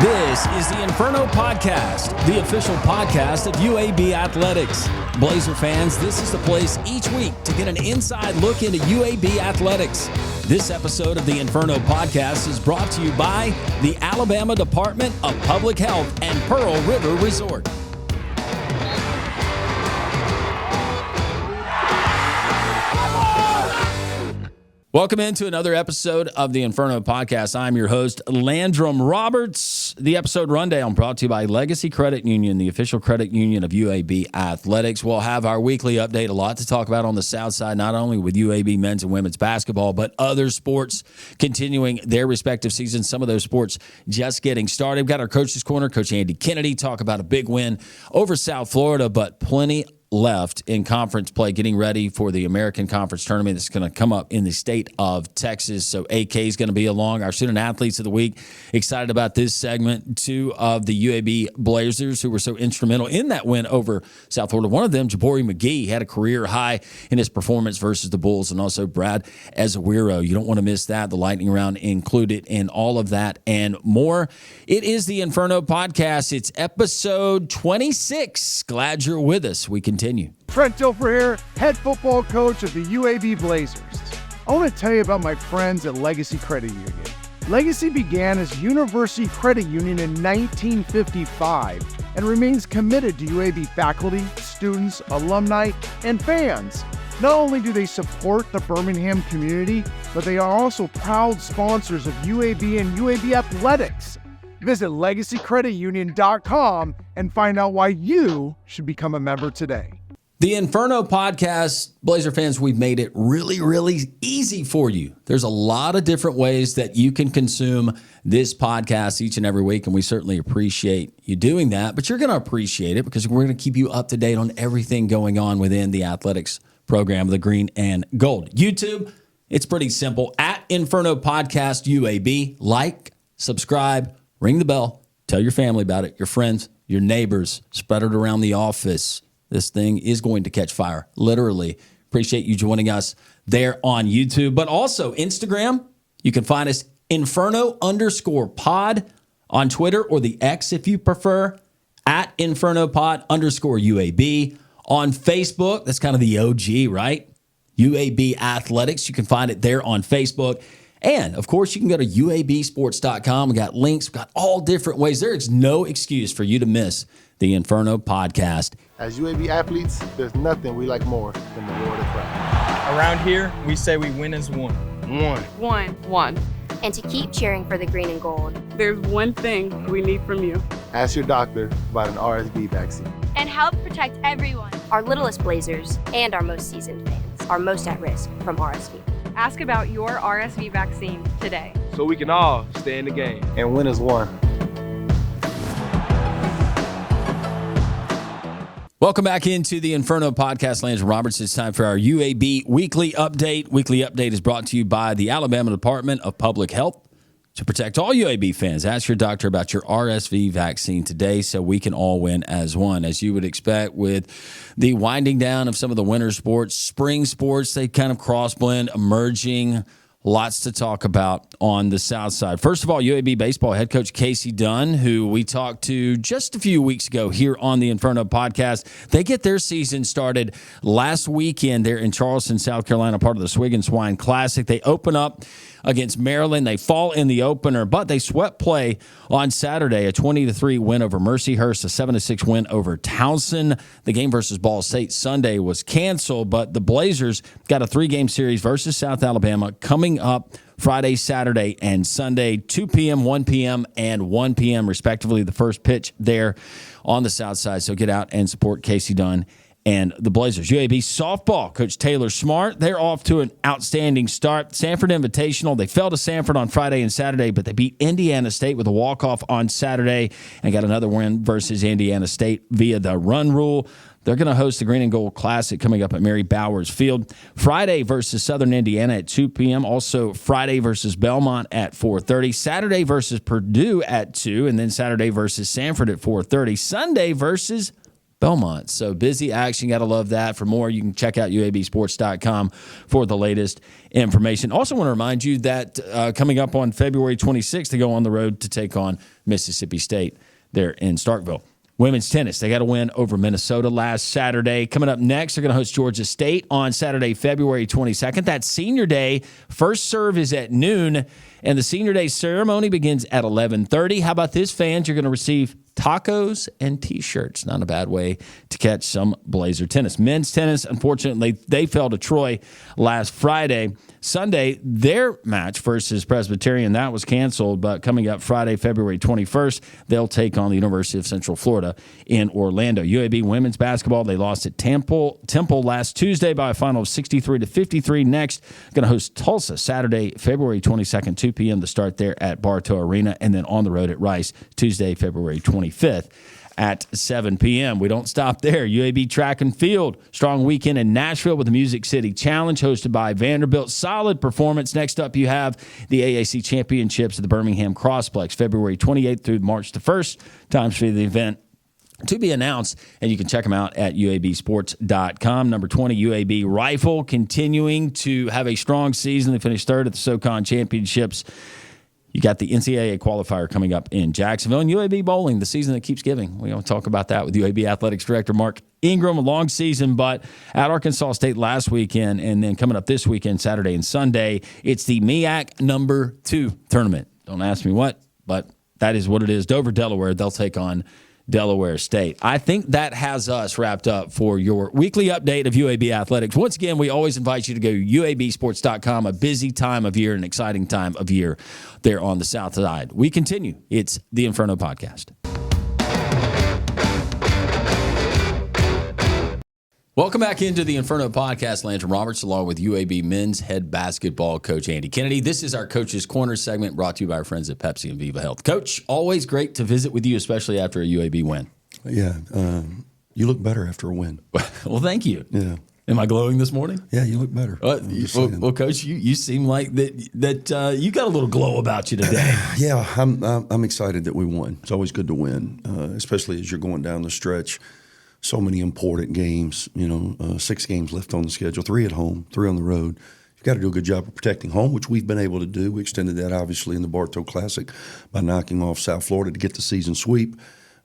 This is the Inferno Podcast, the official podcast of UAB Athletics. Blazer fans, this is the place each week to get an inside look into UAB Athletics. This episode of the Inferno Podcast is brought to you by the Alabama Department of Public Health and Pearl River Resort. Welcome into another episode of the Inferno Podcast. I'm your host, Landrum Roberts. The episode rundown brought to you by Legacy Credit Union, the official credit union of UAB Athletics. We'll have our weekly update, a lot to talk about on the South Side, not only with UAB men's and women's basketball, but other sports continuing their respective seasons. Some of those sports just getting started. We've got our Coach's Corner, Coach Andy Kennedy, talk about a big win over South Florida, but plenty left in conference play, getting ready for the American Conference Tournament that's going to come up in the state of Texas. So AK is going to be along. Our Student Athletes of the Week, excited about this segment. Two of the UAB Blazers who were so instrumental in that win over South Florida. One of them, McGhee, had a career high in his performance versus the Bulls, and also Brad Ezewiro. You don't want to miss that. The lightning round included in all of that and more. It is the Inferno Podcast. It's episode 26. Glad you're with us. We continue. Trent Dilfer here, head football coach of the UAB Blazers. I want to tell you about my friends at Legacy Credit Union. Legacy began as University Credit Union in 1955 and remains committed to UAB faculty, students, alumni, and fans. Not only do they support the Birmingham community, but they are also proud sponsors of UAB and UAB Athletics. Visit LegacyCreditUnion.com and find out why you should become a member today. The Inferno Podcast, Blazer fans, we've made it really, really easy for you. There's a lot of different ways that you can consume this podcast each and every week, and we certainly appreciate you doing that. But you're going to appreciate it because we're going to keep you up to date on everything going on within the athletics program, the green and gold. YouTube, it's pretty simple. At Inferno Podcast UAB, like, subscribe, ring the bell, tell your family about it, your friends, your neighbors, spread it around the office. This thing is going to catch fire, literally. Appreciate you joining us there on YouTube, but also Instagram. You can find us Inferno_pod on Twitter, or the X if you prefer, at InfernoPod_UAB. On Facebook, that's kind of the OG, right? UAB Athletics. You can find it there on Facebook. And, of course, you can go to UABsports.com. We got links. We got all different ways. There is no excuse for you to miss the Inferno Podcast. As UAB athletes, there's nothing we like more than the Lord of Christ. Around here, we say we win as one. One. And to keep cheering for the green and gold. There's one thing we need from you. Ask your doctor about an RSV vaccine. And help protect everyone. Our littlest Blazers and our most seasoned fans are most at risk from RSV. Ask about your RSV vaccine today. So we can all stay in the game. And win as one. Welcome back into the Inferno Podcast. Lance Roberts. It's time for our UAB Weekly Update. Weekly Update is brought to you by the Alabama Department of Public Health. To protect all UAB fans, ask your doctor about your RSV vaccine today so we can all win as one. As you would expect with the winding down of some of the winter sports, spring sports, they kind of cross-blend, emerging. Lots to talk about on the South Side. First of all, UAB baseball head coach Casey Dunn, who we talked to just a few weeks ago here on the Inferno Podcast. They get their season started last weekend there in Charleston, South Carolina, part of the Swig and Swine Classic. They open up against Maryland. They fall in the opener, but they swept play on Saturday, a 20-3 win over Mercyhurst, a 7-6 win over Towson. The game versus Ball State Sunday was canceled, but the Blazers got a 3-game series versus South Alabama coming up Friday, Saturday, and Sunday, 2 p.m., 1 p.m., and 1 p.m., respectively, the first pitch there on the South Side. So get out and support Casey Dunn and the Blazers. UAB softball, Coach Taylor Smart, they're off to an outstanding start. Sanford Invitational, they fell to Sanford on Friday and Saturday, but they beat Indiana State with a walk-off on Saturday and got another win versus Indiana State via the run rule. They're going to host the Green and Gold Classic coming up at Mary Bowers Field. Friday versus Southern Indiana at 2 p.m. Also Friday versus Belmont at 4:30. Saturday versus Purdue at 2, and then Saturday versus Sanford at 4:30. Sunday versus Belmont. So busy action. Got to love that. For more, you can check out UABsports.com for the latest information. Also want to remind you that coming up on February 26th, they go on the road to take on Mississippi State there in Starkville. Women's tennis, they got a win over Minnesota last Saturday. Coming up next, they're going to host Georgia State on Saturday, February 22nd. That's Senior Day. First serve is at noon, and the Senior Day ceremony begins at 11:30. How about this, fans? You're going to receive tacos and T-shirts. Not a bad way to catch some Blazer tennis. Men's tennis, unfortunately, they fell to Troy last Friday. Sunday, their match versus Presbyterian, that was canceled, but coming up Friday, February 21st, they'll take on the University of Central Florida in Orlando. UAB women's basketball, they lost at Temple last Tuesday by a final of 63-53. Next, going to host Tulsa Saturday, February 22nd, 2 p.m. to start there at Bartow Arena, and then on the road at Rice Tuesday, February 25th. At 7 p.m. We don't stop there. UAB Track and Field. Strong weekend in Nashville with the Music City Challenge hosted by Vanderbilt. Solid performance. Next up, you have the AAC Championships at the Birmingham Crossplex, February 28th through March the 1st. Times for the event to be announced, and you can check them out at UABsports.com. Number 20, UAB Rifle, continuing to have a strong season. They finished third at the SoCon Championships. You got the NCAA qualifier coming up in Jacksonville, and UAB bowling, the season that keeps giving. We're going to talk about that with UAB Athletics Director Mark Ingram. A long season, but at Arkansas State last weekend, and then coming up this weekend, Saturday and Sunday, it's the MEAC number 2 tournament. Don't ask me what, but that is what it is. Dover, Delaware, they'll take on Delaware State. I think that has us wrapped up for your weekly update of UAB Athletics. Once again, we always invite you to go to UABsports.com, a busy time of year, an exciting time of year there on the South Side. We continue. It's the Inferno Podcast. Welcome back into the Inferno Podcast. Landry Roberts along with UAB men's head basketball coach Andy Kennedy. This is our Coach's Corner segment brought to you by our friends at Pepsi and Viva Health. Coach, always great to visit with you, especially after a UAB win. Yeah, you look better after a win. Well, thank you. Yeah. Am I glowing this morning? Yeah, you look better. Well, Coach, you seem like that you got a little glow about you today. Yeah, I'm excited that we won. It's always good to win, especially as you're going down the stretch. So many important games, 6 games left on the schedule, 3 at home, 3 on the road. You've got to do a good job of protecting home, which we've been able to do. We extended that, obviously, in the Bartow Classic by knocking off South Florida to get the season sweep,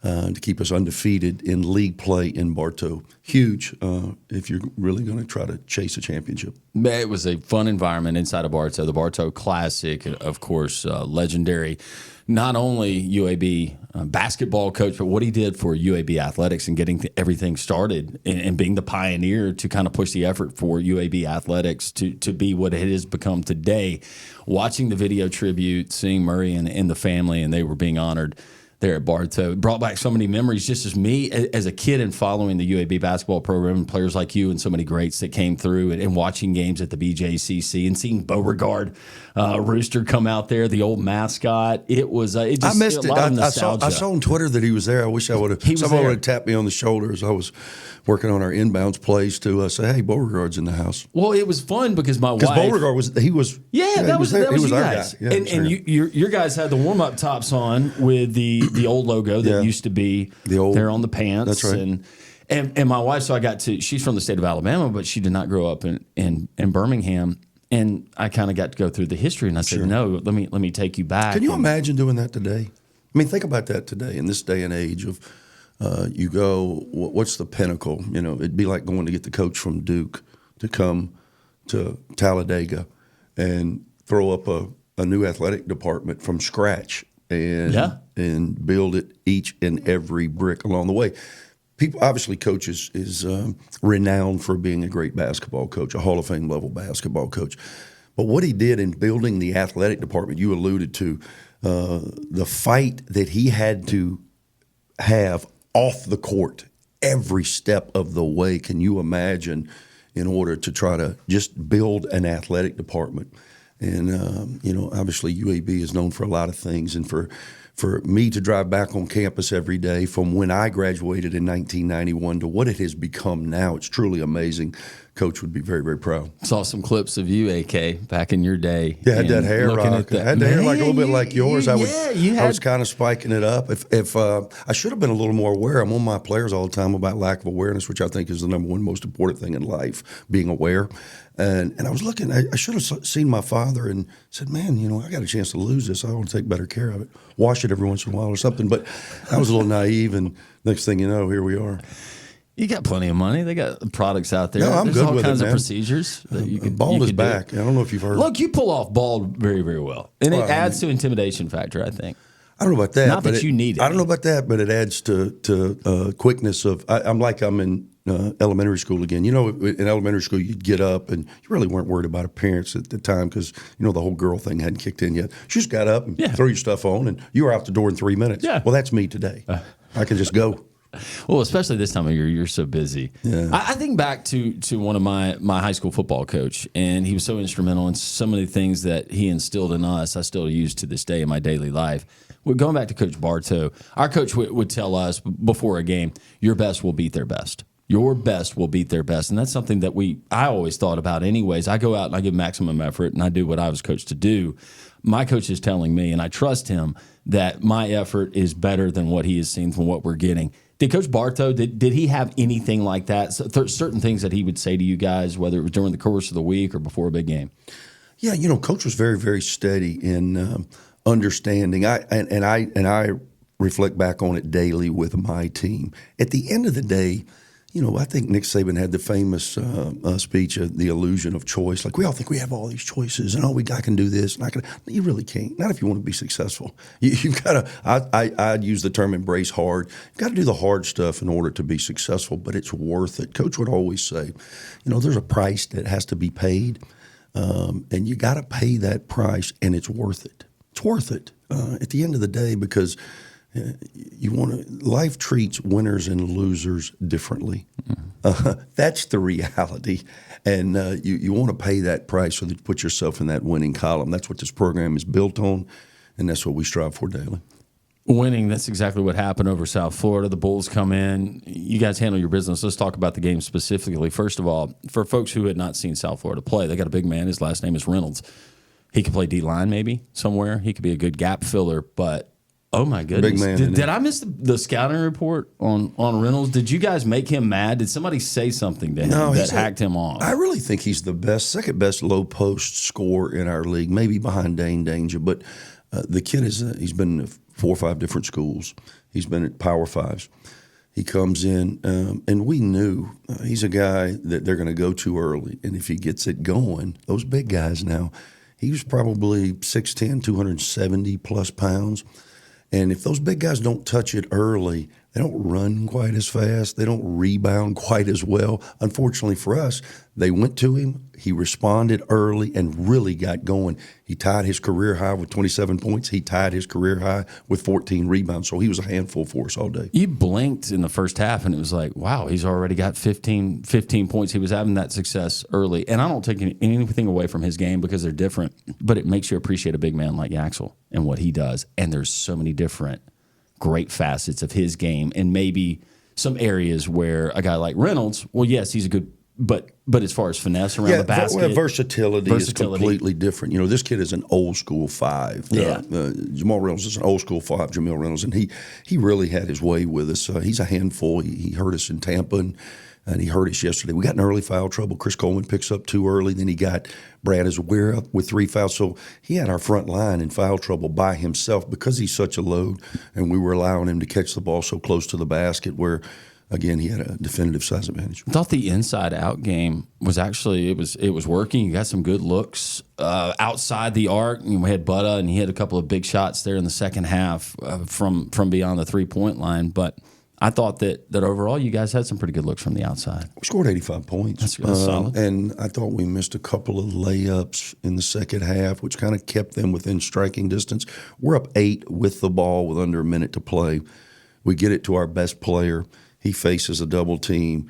to keep us undefeated in league play in Bartow. Huge if you're really going to try to chase a championship. It was a fun environment inside of Bartow. The Bartow Classic, of course, legendary. Not only UAB basketball coach, but what he did for UAB athletics and getting everything started and being the pioneer to kind of push the effort for UAB athletics to be what it has become today. Watching the video tribute, seeing Murray and the family, and they were being honored there at Bartow. It brought back so many memories just as me as a kid and following the UAB basketball program and players like you and so many greats that came through and watching games at the BJCC and seeing Beauregard Rooster come out there, the old mascot. It was I missed it. I saw on Twitter that he was there. I wish I would have. Someone would have tapped me on the shoulder as I was working on our inbounds plays to say, "Hey, Beauregard's in the house." Well, it was fun because my wife. Beauregard was that was you our guys. guy. Yeah, and your guys had the warm up tops on with the old logo that used to be there on the pants. That's right. And my wife, she's from the state of Alabama, but she did not grow up in Birmingham. And I kind of got to go through the history, and I said, "No, let me take you back." Can you imagine doing that today? I mean, think about that today in this day and age of you go. What's the pinnacle? It'd be like going to get the coach from Duke to come to Talladega and throw up a new athletic department from scratch and build it each and every brick along the way. People, obviously, coach is renowned for being a great basketball coach, a Hall of Fame level basketball coach. But what he did in building the athletic department, you alluded to, the fight that he had to have off the court every step of the way. Can you imagine in order to try to just build an athletic department? And, obviously UAB is known for a lot of things. And for me to drive back on campus every day from when I graduated in 1991 to what it has become now, it's truly amazing. Coach would be very, very proud. Saw some clips of you, AK, back in your day. Yeah, I had that hair, Rock. I had the hair like a little bit like yours. I was kind of spiking it up. If I should have been a little more aware. I'm on my players all the time about lack of awareness, which I think is the number one most important thing in life, being aware. And I was looking, I should have seen my father and said, man, I got a chance to lose this. I want to take better care of it. Wash it every once in a while or something. But I was a little naive, and next thing you know, here we are. You got plenty of money. They got products out there. No, I'm There's good all with kinds it, of man. procedures that you can. Bald you is can back. do. I don't know if you've heard. Look, you pull off bald very, very well, and it adds to intimidation factor, I think. I don't know about that. Not that you need it. I don't know about that, but it adds to quickness of. I'm in elementary school again. In elementary school, you'd get up and you really weren't worried about appearance at the time because the whole girl thing hadn't kicked in yet. You just got up and threw your stuff on, and you were out the door in 3 minutes. Yeah. Well, that's me today. I can just go. Well, especially this time of year, you're so busy. Yeah. I think back to one of my high school football coach, and he was so instrumental in so many things that he instilled in us. I still use to this day in my daily life. Well, going back to Coach Bartow, our coach would tell us before a game, your best will beat their best. Your best will beat their best. And that's something that I always thought about anyways. I go out and I give maximum effort, and I do what I was coached to do. My coach is telling me, and I trust him, that my effort is better than what he has seen from what we're getting. Did Coach Bartow, did he have anything like that? Certain things that he would say to you guys, whether it was during the course of the week or before a big game? Yeah, Coach was very, very steady in understanding. I reflect back on it daily with my team. At the end of the day, I think Nick Saban had the famous speech, The Illusion of Choice. Like, we all think we have all these choices, and I can do this, and I can. You really can't. Not if you want to be successful. You've got to. I'd use the term embrace hard. You've got to do the hard stuff in order to be successful, but it's worth it. Coach would always say, there's a price that has to be paid, and you got to pay that price, and it's worth it. It's worth it at the end of the day because. Life treats winners and losers differently. That's the reality, and you want to pay that price so that you put yourself in that winning column. That's what this program is built on, and that's what we strive for daily. Winning, that's exactly what happened over South Florida. The Bulls come in. You guys handle your business. Let's talk about the game specifically. First of all, for folks who had not seen South Florida play, they got a big man. His last name is Reynolds. He could play D-line maybe somewhere. He could be a good gap filler, but oh, my goodness. Big man, did I miss the scouting report on Reynolds? Did you guys make him mad? Did somebody say something to him that hacked him off? I really think he's the second best low post scorer in our league, maybe behind Dane Danger. But the kid he's been in 4 or 5 different schools. He's been at Power Fives. He comes in, and we knew he's a guy that they're going to go too early. And if he gets it going, those big guys now, he was probably 6'10", 270-plus pounds. And if those big guys don't touch it early, they don't run quite as fast. They don't rebound quite as well. Unfortunately for us, they went to him. He responded early and really got going. He tied his career high with 27 points. He tied his career high with 14 rebounds. So he was a handful for us all day. You blinked in the first half, and it was like, wow, he's already got 15 points. He was having that success early. And I don't take anything away from his game because they're different, but it makes you appreciate a big man like Yaxel and what he does. And there's so many different great facets of his game, and maybe some areas where a guy like Reynolds, well, yes, he's a good, but as far as finesse around the basket, versatility is completely different. This kid is an old school 5. Yeah. Jamal Reynolds is an old school 5, Jamil Reynolds, and he really had his way with us. He's a handful. He hurt us in Tampa, and he hurt us yesterday. We got in early foul trouble. Chris Coleman picks up too early. Then he got Brad Ezewiro up with 3 fouls. So he had our front line in foul trouble by himself because he's such a load, and we were allowing him to catch the ball so close to the basket where, again, he had a definitive size advantage. I thought the inside-out game was actually it was working. You got some good looks outside the arc. We had Butta, and he had a couple of big shots there in the second half from beyond the three-point line, but I thought that overall you guys had some pretty good looks from the outside. We scored 85 points. That's solid. And I thought we missed a couple of layups in the second half, which kind of kept them within striking distance. We're up 8 with the ball with under a minute to play. We get it to our best player. He faces a double team.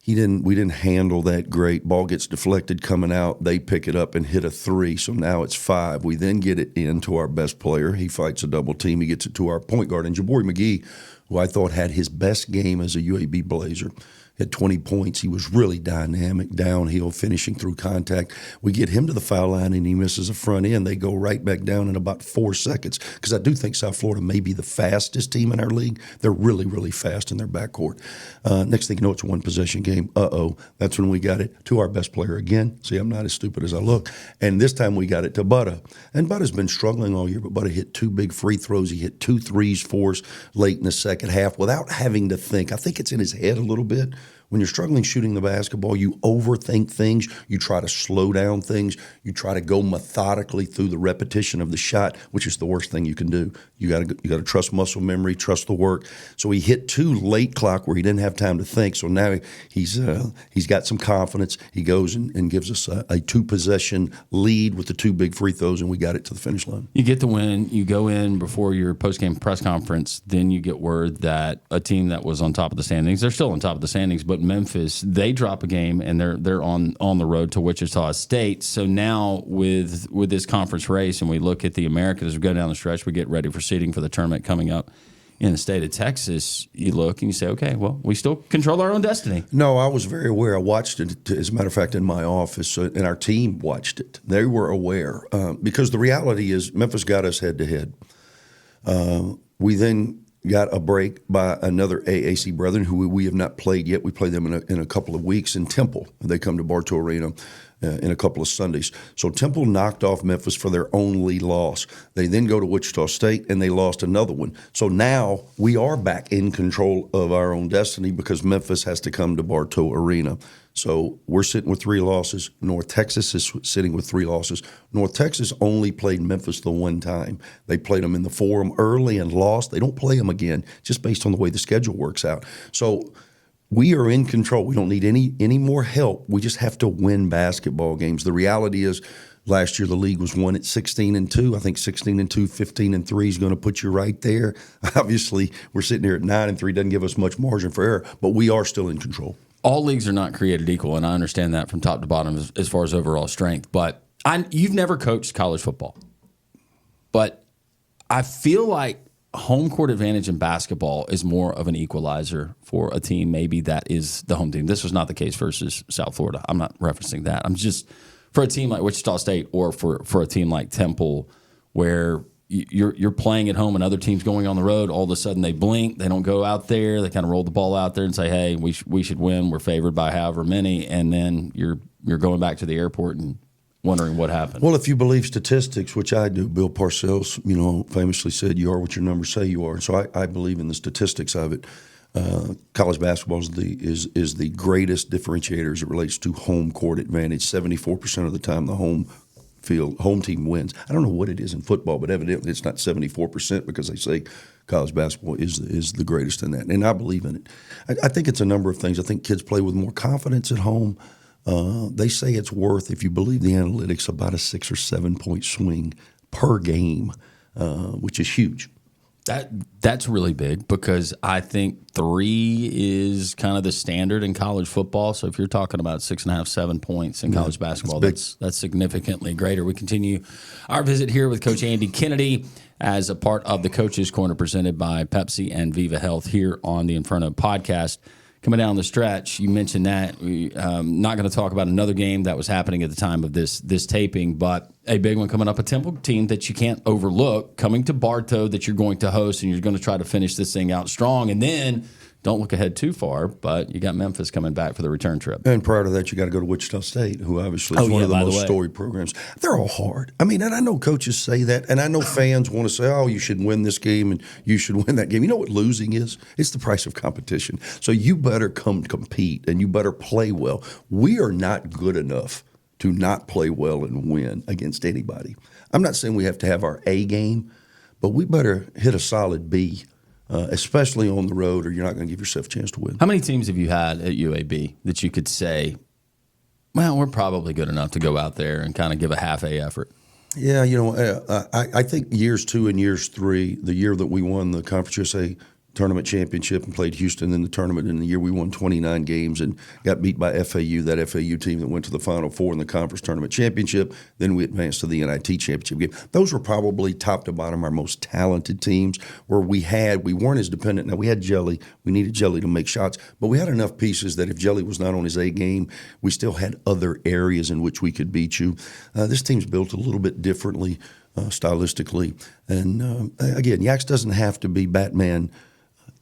We didn't handle that great. Ball gets deflected coming out. They pick it up and hit a 3. So now it's 5. We then get it into our best player. He fights a double team. He gets it to our point guard. And Jabari McGhee, who I thought had his best game as a UAB Blazer. had 20 points. He was really dynamic, downhill, finishing through contact. We get him to the foul line, and he misses a front end. They go right back down in about 4 seconds, because I do think South Florida may be the fastest team in our league. They're really, really fast in their backcourt. Next thing you know, it's a one-possession game. That's when we got it to our best player again. See, I'm not as stupid as I look. And this time we got it to Butta. And Butta's been struggling all year, but Butta hit 2 big free throws. He hit 2 threes for us late in the second half without having to think. I think it's in his head a little bit. When you're struggling shooting the basketball, you overthink things. You try to slow down things. You try to go methodically through the repetition of the shot, which is the worst thing you can do. You got to trust muscle memory, trust the work. So he hit 2 late clock where he didn't have time to think. So now he's got some confidence. He goes and gives us a 2-possession lead with the 2 big free throws, and we got it to the finish line. You get the win. You go in before your post-game press conference. Then you get word that a team that was on top of the standings, they're still on top of the standings, but Memphis, they drop a game, and they're on the road to Wichita State. So now with this conference race, and we look at the Americans as we go down the stretch, we get ready for seeding for the tournament coming up in the state of Texas. You look and you say, okay, well, we still control our own destiny. No, I was very aware. I watched it, as a matter of fact, in my office, and our team watched it. They were aware, because the reality is Memphis got us head-to-head. We then got a break by another AAC brethren who we have not played yet. We play them in a couple of weeks in Temple. They come to Bartow Arena in a couple of Sundays. So Temple knocked off Memphis for their only loss. They then go to Wichita State, and they lost another one. So now we are back in control of our own destiny, because Memphis has to come to Bartow Arena. So we're sitting with 3 losses. North Texas is sitting with 3 losses. North Texas only played Memphis the one time. They played them in the Forum early and lost. They don't play them again, just based on the way the schedule works out. So we are in control. We don't need any more help. We just have to win basketball games. The reality is, last year the league was won at 16-2. I think 16-2, 15-3 is going to put you right there. Obviously, we're sitting here at 9-3. Doesn't give us much margin for error, but we are still in control. All leagues are not created equal, and I understand that from top to bottom as far as overall strength. But you've never coached college football. But I feel like home court advantage in basketball is more of an equalizer for a team maybe that is the home team. This was not the case versus South Florida. I'm not referencing that. I'm just, for a team like Wichita State, or for a team like Temple, where you're playing at home and other teams going on the road, all of a sudden they blink, they don't go out there, they kind of roll the ball out there and say, hey, we should win, we're favored by however many, and then you're going back to the airport and wondering what happened. Well, if you believe statistics, which I do, Bill Parcells, famously said, you are what your numbers say you are. So I believe in the statistics of it. College basketball is the greatest differentiator as it relates to home court advantage. 74% of the time the home team wins. I don't know what it is in football, but evidently it's not 74%, because they say college basketball is the greatest in that. And I believe in it. I think it's a number of things. I think kids play with more confidence at home. They say it's worth, if you believe the analytics, about a 6 or 7 point swing per game, which is huge. That's really big, because I think 3 is kind of the standard in college football. So if you're talking about 6.5, 7 points in college basketball, that's significantly greater. We continue our visit here with Coach Andy Kennedy as a part of the Coach's Corner presented by Pepsi and Viva Health here on the Inferno podcast. Coming down the stretch, you mentioned that. We're not going to talk about another game that was happening at the time of this taping, but a big one coming up, a Temple team that you can't overlook, coming to Bartow that you're going to host, and you're going to try to finish this thing out strong. And then, don't look ahead too far, but you got Memphis coming back for the return trip. And prior to that, you got to go to Wichita State, who obviously is one of the most storied programs. They're all hard. I mean, and I know coaches say that, and I know fans want to say, oh, you should win this game and you should win that game. You know what losing is? It's the price of competition. So you better come compete, and you better play well. We are not good enough to not play well and win against anybody. I'm not saying we have to have our A game, but we better hit a solid B. Especially on the road, or you're not going to give yourself a chance to win. How many teams have you had at UAB that you could say, well, we're probably good enough to go out there and kind of give a half-A effort? Yeah, I think years 2 and years 3, the year that we won the Conference USA tournament championship and played Houston in the tournament. In the year we won 29 games and got beat by FAU, that FAU team that went to the Final Four in the conference tournament championship. Then we advanced to the NIT championship game. Those were probably top to bottom our most talented teams where we weren't as dependent. Now we had Jelly. We needed Jelly to make shots, but we had enough pieces that if Jelly was not on his A game, we still had other areas in which we could beat you. This team's built a little bit differently stylistically. And again, Yax doesn't have to be Batman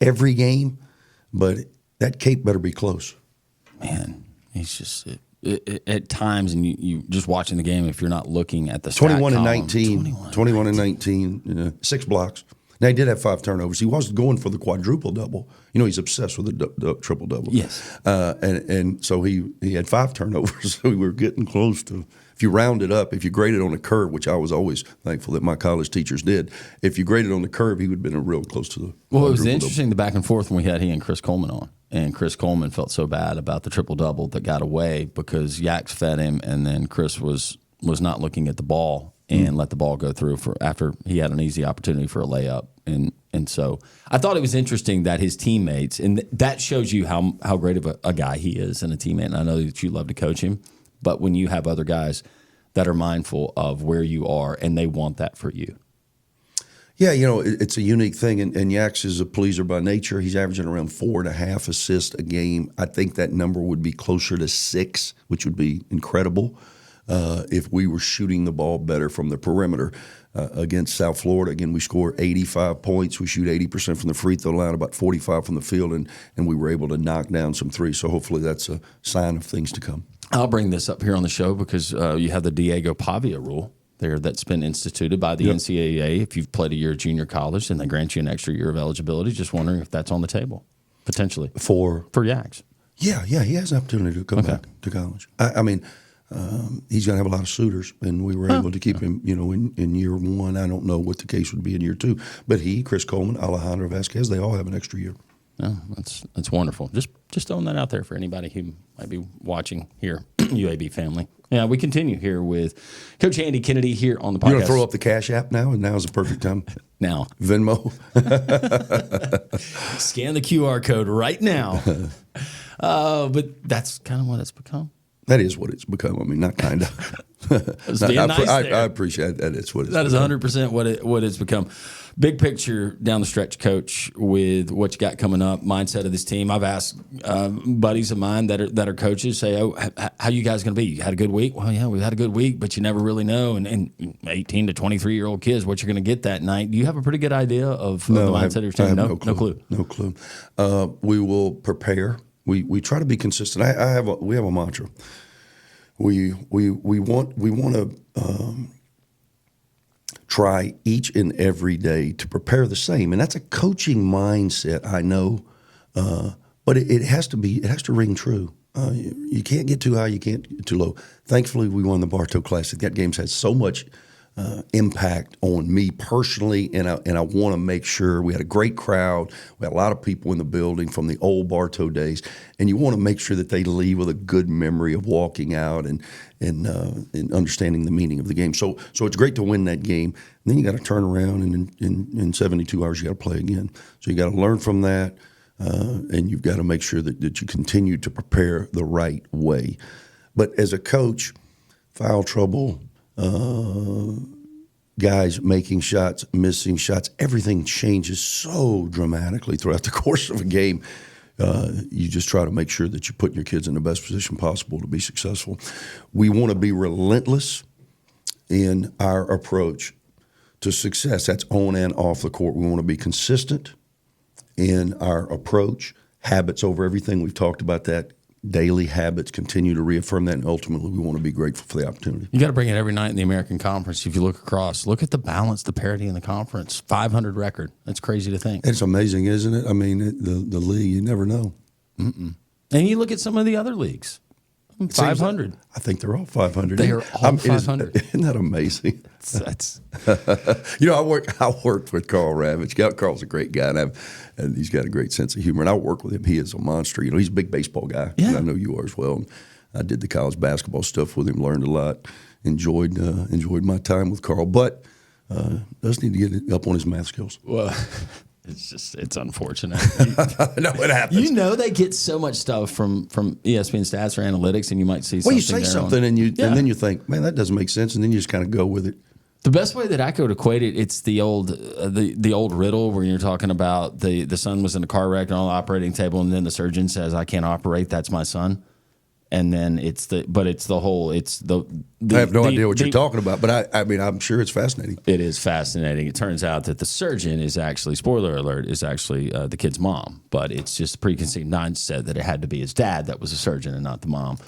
every game, but that cape better be close. Man, he's just at times, and you just watching the game, if you're not looking at the 21 and column, 19, 21 and 19, 6 blocks. Now, he did have 5 turnovers. He was going for the quadruple double. You know, he's obsessed with the triple double. Yes. And so he had 5 turnovers. So we were getting close to, if you round it up, if you grade it on a curve, which I was always thankful that my college teachers did, if you graded on the curve, he would have been real close to the Well, it was interesting, the back and forth when we had he and Chris Coleman on. And Chris Coleman felt so bad about the triple-double that got away because Yax fed him, and then Chris was not looking at the ball and let the ball go through after he had an easy opportunity for a layup. And so I thought it was interesting that his teammates, and that shows you how great of a guy he is and a teammate. And I know that you love to coach him, but when you have other guys that are mindful of where you are and they want that for you. Yeah, you know, it's a unique thing, and Yax is a pleaser by nature. He's averaging around 4.5 assists a game. I think that number would be closer to 6, which would be incredible if we were shooting the ball better from the perimeter. Against South Florida, again, we score 85 points. We shoot 80% from the free throw line, about 45 from the field, and we were able to knock down some threes. So hopefully that's a sign of things to come. I'll bring this up here on the show because you have the Diego Pavia rule there that's been instituted by the NCAA. If you've played a year of junior college and they grant you an extra year of eligibility, just wondering if that's on the table, potentially. For Yax. Yeah, he has an opportunity to come back to college. I mean, he's going to have a lot of suitors, and we were able to keep him, you know, in year 1. I don't know what the case would be in year 2. But he, Chris Coleman, Alejandro Vasquez, they all have an extra year. Oh, that's wonderful. Just throwing that out there for anybody who might be watching here, UAB family. Yeah, we continue here with Coach Andy Kennedy here on the podcast. You're going to throw up the Cash App now, and now is the perfect time? Now. Venmo. Scan the QR code right now. But that's kind of what it's become. That is what it's become. I mean, not kind of. I appreciate that. It's what it's that become. Is 100% what it's become. Big picture down the stretch, Coach, with what you got coming up, mindset of this team. I've asked buddies of mine that are coaches, say, "Oh, how you guys going to be? You had a good week?" Well, yeah, we've had a good week, but you never really know. And 18 to 23-year-old kids, what you're going to get that night. Do you have a pretty good idea of the mindset of your team? No clue. No clue. We will prepare. We try to be consistent. We have a mantra. We want to try each and every day to prepare the same, and that's a coaching mindset. I know, but it has to ring true. You can't get too high. You can't get too low. Thankfully, we won the Bartow Classic. That game's had so much impact on me personally, and I want to make sure we had a great crowd. We had a lot of people in the building from the old Bartow days, and you want to make sure that they leave with a good memory of walking out and understanding the meaning of the game. So it's great to win that game. And then you got to turn around, and in 72 hours you got to play again. So you got to learn from that, and you've got to make sure that you continue to prepare the right way. But as a coach, foul trouble. Guys making shots, missing shots, everything changes so dramatically throughout the course of a game. You just try to make sure that you're putting your kids in the best position possible to be successful. We want to be relentless in our approach to success. That's on and off the court. We want to be consistent in our approach, habits over everything. We've talked about that. Daily habits, continue to reaffirm that, and ultimately we want to be grateful for the opportunity. You got to bring it every night in the American Conference. If you look across, look at the balance, the parity in the conference. 500 record. That's crazy to think. It's amazing, isn't it? I mean, the league, you never know. And you look at some of the other leagues. 500. I think they're all 500. They are all 500. Isn't that amazing? That's I worked with Carl Ravitch. Carl's a great guy, and he's got a great sense of humor. And I work with him. He is a monster. You know, he's a big baseball guy. Yeah. And I know you are as well. And I did the college basketball stuff with him. Learned a lot. Enjoyed my time with Carl, but does need to get up on his math skills. well. It's unfortunate. No, it happens. You know they get so much stuff from ESPN stats or analytics, and you might see something. Well, you say there something, on, and then you think, man, that doesn't make sense, and then you just kind of go with it. The best way that I could equate it, it's the old the old riddle where you're talking about the son was in a car wreck and on the operating table, and then the surgeon says, "I can't operate. That's my son." And then I have no idea what you're talking about, but I mean, I'm sure it's fascinating. It is fascinating. It turns out that the surgeon is actually, spoiler alert, is actually the kid's mom, but it's just preconceived mindset that it had to be his dad that was a surgeon and not the mom.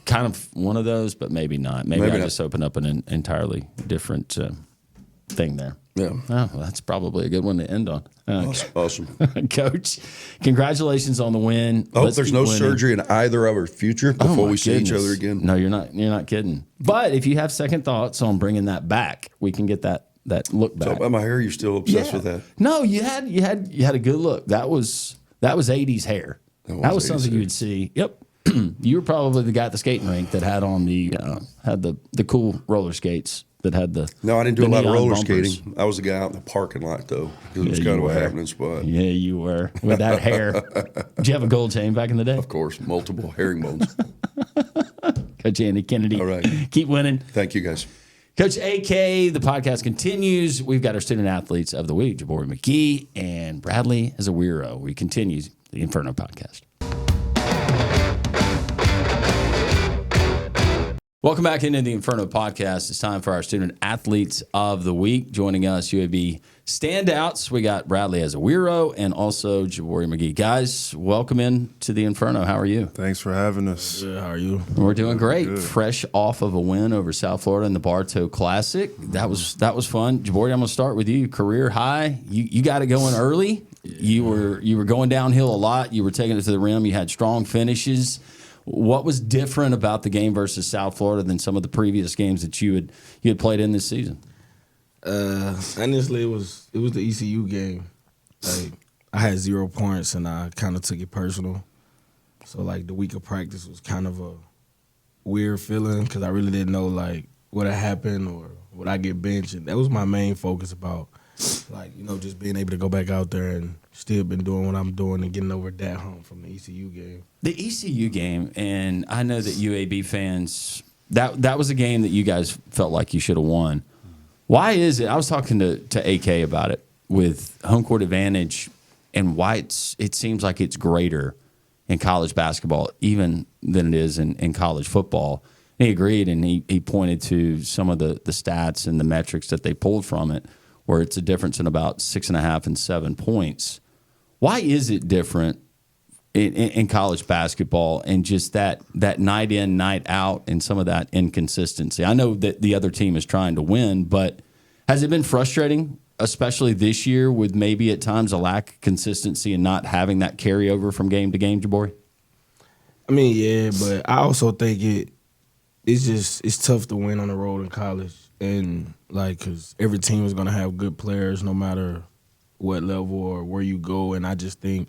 Kind of one of those, but maybe not. Maybe I just opened up an entirely different thing there. Yeah. Oh, well, that's probably a good one to end on. Awesome. Coach, congratulations on the win. I hope there's no surgery in either of our future before we see each other again. No, you're not kidding. But if you have second thoughts on bringing that back, we can get that look back. So about my hair, you're still obsessed with that? No, you had a good look. That was 80s hair. That was something you would see. Yep. You were probably the guy at the skating rink that had on the cool roller skates that had the. No, I didn't do a lot of roller bumpers. skating. I was the guy out in the parking lot though, because it was kind of a happening spot. Yeah, you were with that hair. Did you have a gold chain back in the day? Of course, multiple herringbones. Coach Andy Kennedy. All right, keep winning. Thank you, guys. Coach AK, the podcast continues. We've got our student athletes of the week, Jabari McGhee and Bradley Ezewiro. We continue the Inferno podcast. Welcome back into the Inferno podcast. It's time for our student athletes of the week. Joining us, UAB standouts. We got Bradley Ezewiro and also Jabari McGhee. Guys, welcome in to the Inferno. How are you? Thanks for having us. Good, how are you? We're doing great. Good. Fresh off of a win over South Florida in the Bartow Classic. That was fun. Jabari, I'm going to start with you. Career high. You got it going early. You were going downhill a lot. You were taking it to the rim. You had strong finishes. What was different about the game versus South Florida than some of the previous games that you had played in this season? Honestly, it was the ECU game. Like, I had 0 points and I kind of took it personal. So like the week of practice was kind of a weird feeling because I really didn't know like what had happened or would I get benched. And that was my main focus about just being able to go back out there and still been doing what I'm doing and getting over that hump from the ECU game. The ECU game, and I know that UAB fans, that was a game that you guys felt like you should have won. Why is it? I was talking to AK about it with home court advantage and why it seems like it's greater in college basketball even than it is in college football. And he agreed, and he pointed to some of the stats and the metrics that they pulled from it, where it's a difference in about 6.5 and 7 points. Why is it different in college basketball and just that night in, night out and some of that inconsistency? I know that the other team is trying to win, but has it been frustrating, especially this year with maybe at times a lack of consistency and not having that carryover from game to game, Jabari? I mean, yeah, but I also think it's tough to win on the road in college. And, because every team is going to have good players no matter what level or where you go. And I just think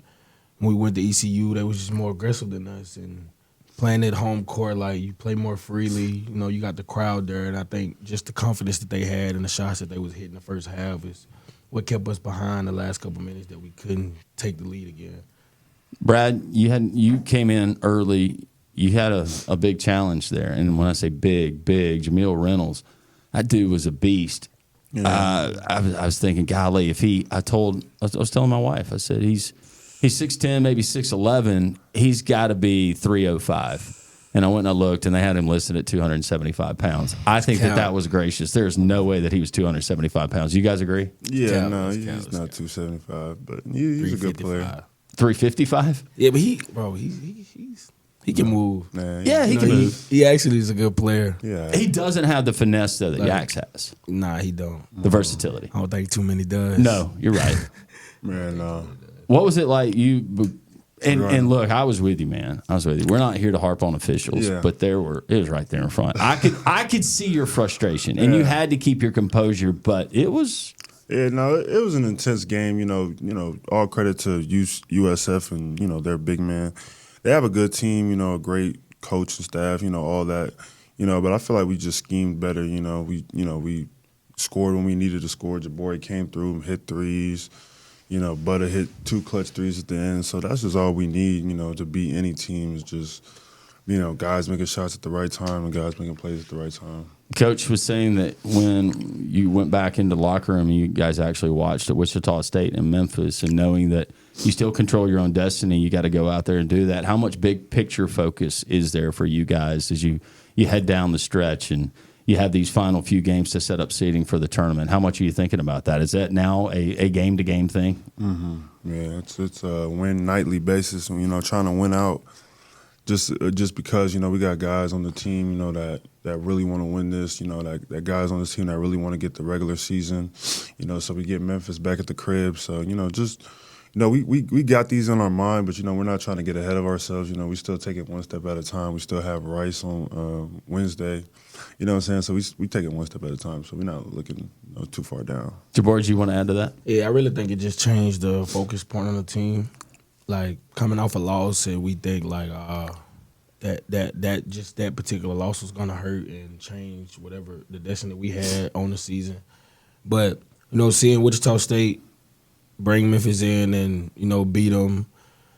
when we went to ECU, they was just more aggressive than us. And playing at home court, you play more freely. You got the crowd there. And I think just the confidence that they had and the shots that they was hitting the first half is what kept us behind the last couple minutes that we couldn't take the lead again. Brad, you came in early. You had a big challenge there. And when I say big, Jamil Reynolds, that dude was a beast. Yeah. I was thinking, golly, I was telling my wife, I said, he's 6'10", maybe 6'11". He's got to be 305. And I went and I looked, and they had him listed at 275 pounds. I think that was gracious. There's no way that he was 275 pounds. You guys agree? Yeah, no, he's not 275, but he's a good player. 355? Yeah, but he can move. Yeah, he can move. He actually is a good player. Yeah, he doesn't have the finesse that Yax has. Nah, he don't. The versatility. I don't think too many does. No, you're right. Man, no. What was it like? And look, I was with you, man. I was with you. We're not here to harp on officials, but it was right there in front. I could see your frustration, and you had to keep your composure, but it was. Yeah, no, it was an intense game. All credit to USF and their big man. They have a good team, a great coach and staff, all that, but I feel like we just schemed better, we scored when we needed to score. Jabari came through, hit threes, Butter hit 2 clutch threes at the end. So that's just all we need, to beat any team is just, guys making shots at the right time and guys making plays at the right time. Coach was saying that when you went back into the locker room, you guys actually watched at Wichita State and Memphis, and knowing that you still control your own destiny, you got to go out there and do that. How much big picture focus is there for you guys as you head down the stretch and you have these final few games to set up seeding for the tournament? How much are you thinking about that? Is that now a game-to-game thing? Mm-hmm. Yeah, it's a win nightly basis, trying to win out. Just because, we got guys on the team, that really want to win this, that guys on this team that really want to get the regular season, so we get Memphis back at the crib. So, we got these in our mind, but, we're not trying to get ahead of ourselves. We still take it one step at a time. We still have Rice on Wednesday, you know what I'm saying? So we take it one step at a time, so we're not looking too far down. Jabbar, do you want to add to that? Yeah, I really think it just changed the focus point on the team. Like, coming off a loss, and we think, like, that particular loss was going to hurt and change whatever the destiny we had on the season. But, seeing Wichita State bring Memphis in and, beat them,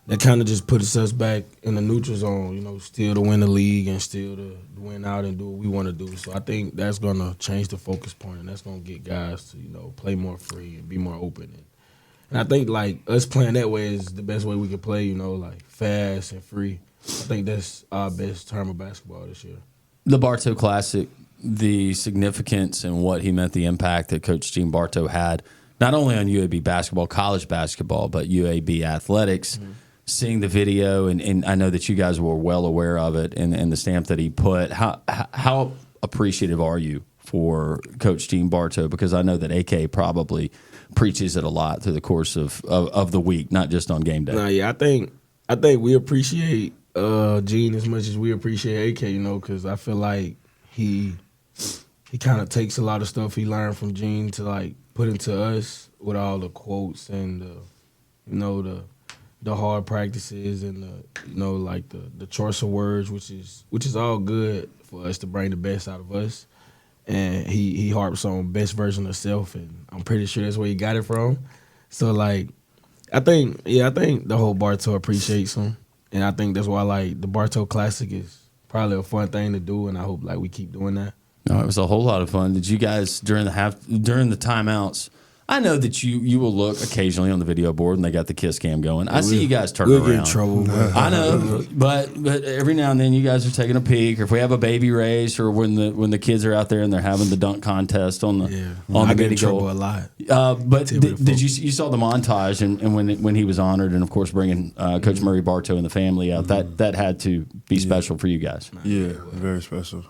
that kind of just puts us back in the neutral zone, still to win the league and still to win out and do what we want to do. So I think that's going to change the focus point, and that's going to get guys to, play more free and be more open. And I think, like, us playing that way is the best way we can play, like, fast and free. I think that's our best term of basketball this year. The Bartow Classic, the significance and what he meant, the impact that Coach Gene Bartow had, not only on UAB basketball, college basketball, but UAB athletics. Mm-hmm. Seeing the video, and I know that you guys were well aware of it, and the stamp that he put, how appreciative are you for Coach Gene Bartow? Because I know that AK probably preaches it a lot through the course of the week, not just on game day. No, yeah, I think we appreciate Gene as much as we appreciate AK, because I feel like he kind of takes a lot of stuff he learned from Gene to, like, put into us with all the quotes and the hard practices and the choice of words, which is all good for us to bring the best out of us. And he harps on best version of self, and I'm pretty sure that's where he got it from. So, like, I think the whole Bartow appreciates him, and I think that's why, like, the Bartow Classic is probably a fun thing to do, and I hope, like, we keep doing that. No, it was a whole lot of fun. Did you guys during the timeouts? I know that you will look occasionally on the video board, and they got the kiss cam going. I see you guys turn around. We'll get in trouble. I know, but every now and then you guys are taking a peek, or if we have a baby race, or when the kids are out there and they're having the dunk contest on the I get in trouble a lot. But did you saw the montage and when he was honored, and of course bringing Coach Murray Bartow and the family out, that had to be special for you guys. Yeah, very special.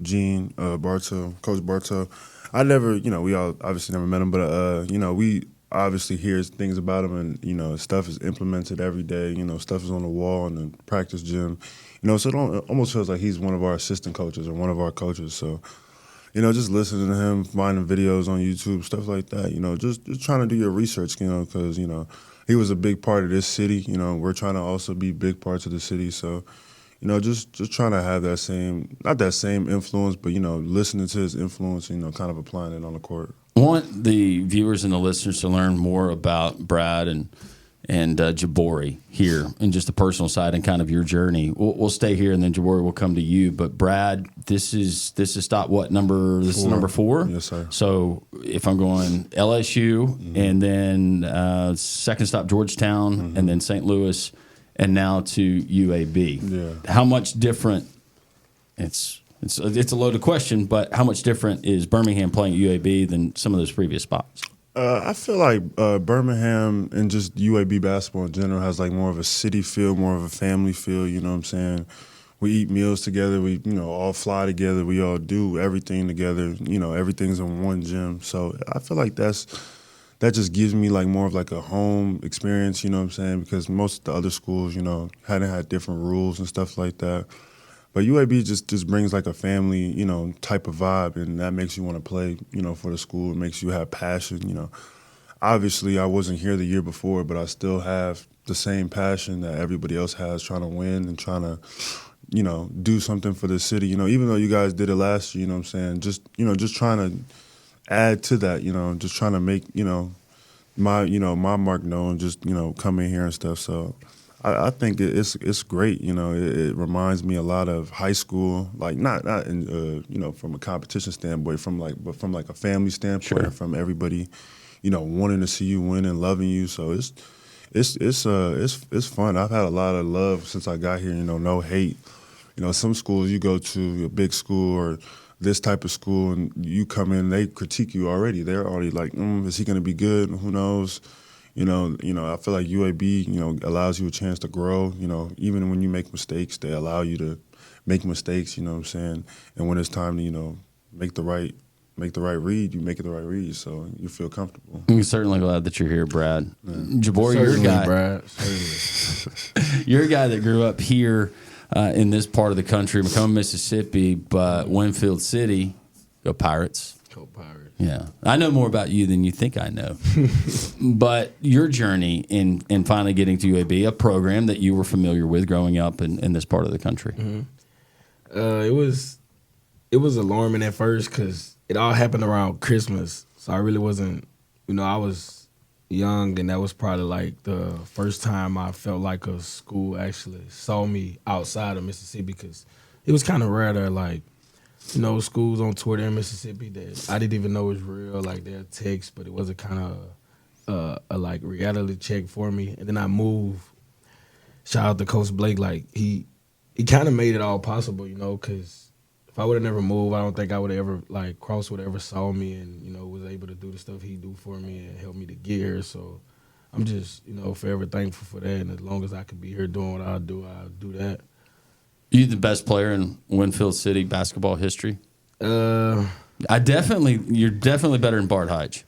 Gene Bartow, Coach Bartow. I never, we all obviously never met him, but, we obviously hear things about him, and, stuff is implemented every day. Stuff is on the wall in the practice gym. So it almost feels like he's one of our assistant coaches or one of our coaches. So, just listening to him, finding videos on YouTube, stuff like that, just trying to do your research, because, he was a big part of this city. We're trying to also be big parts of the city. So, just trying to have that same, not that same influence, but, listening to his influence, kind of applying it on the court. I want the viewers and the listeners to learn more about Brad and Jabari here and just the personal side and kind of your journey. We'll stay here, and then Jabari will come to you. But Brad, this is stop what number? This 4. Is number 4. Yes, sir. So if I'm going LSU, and then second stop Georgetown, and then St. Louis, and now to UAB. Yeah. How much different? It's a loaded question, but how much different is Birmingham playing at UAB than some of those previous spots? I feel like Birmingham and just UAB basketball in general has like more of a city feel, more of a family feel. You know what I'm saying? We eat meals together. We all fly together. We all do everything together. Everything's in one gym. So I feel like that just gives me like more of like a home experience, you know what I'm saying? Because most of the other schools, hadn't had different rules and stuff like that. But UAB just brings like a family, type of vibe, and that makes you want to play, for the school. It makes you have passion, Obviously, I wasn't here the year before, but I still have the same passion that everybody else has, trying to win and trying to, do something for the city. Even though you guys did it last year, you know what I'm saying? Just trying to add to that, just trying to make, my mark known, just come in here and stuff. So I think it's great. It reminds me a lot of high school, like not in, from a competition standpoint, but from a family standpoint, Sure. from everybody, wanting to see you win and loving you. So it's fun. I've had a lot of love since I got here. No hate. Some schools you go to, a big school or this type of school, and you come in, they critique you already. They're already like, is he going to be good? Who knows? I feel like UAB, allows you a chance to grow. Even when you make mistakes, they allow you to make mistakes. You know what I'm saying? And when it's time to, make the right read, you make it the right read, so you feel comfortable. I'm certainly glad that you're here, Brad. Jabor, you're a guy. Brad. You're a guy that grew up here in this part of the country, Macomb, Mississippi, but Winfield City, go Pirates. Go Pirates. Yeah. I know more about you than you think I know. But your journey in finally getting to UAB, a program that you were familiar with growing up in this part of the country. Mm-hmm. It was alarming at first because it all happened around Christmas. So I really wasn't, I was young, and that was probably like the first time I felt like a school actually saw me outside of Mississippi, because it was kind of rare that, like, schools on Twitter in Mississippi that I didn't even know was real, like their text, but it was a kind of a like reality check for me. And then I moved. Shout out to Coach Blake, like he kind of made it all possible, because if I would have never moved, I don't think I would have ever, like, Cross would have ever saw me and, was able to do the stuff he do for me and help me to get here. So I'm just, forever thankful for that. And as long as I can be here doing what I'll do that. You the best player in Winfield City basketball history? You're definitely better than Bart Heitch.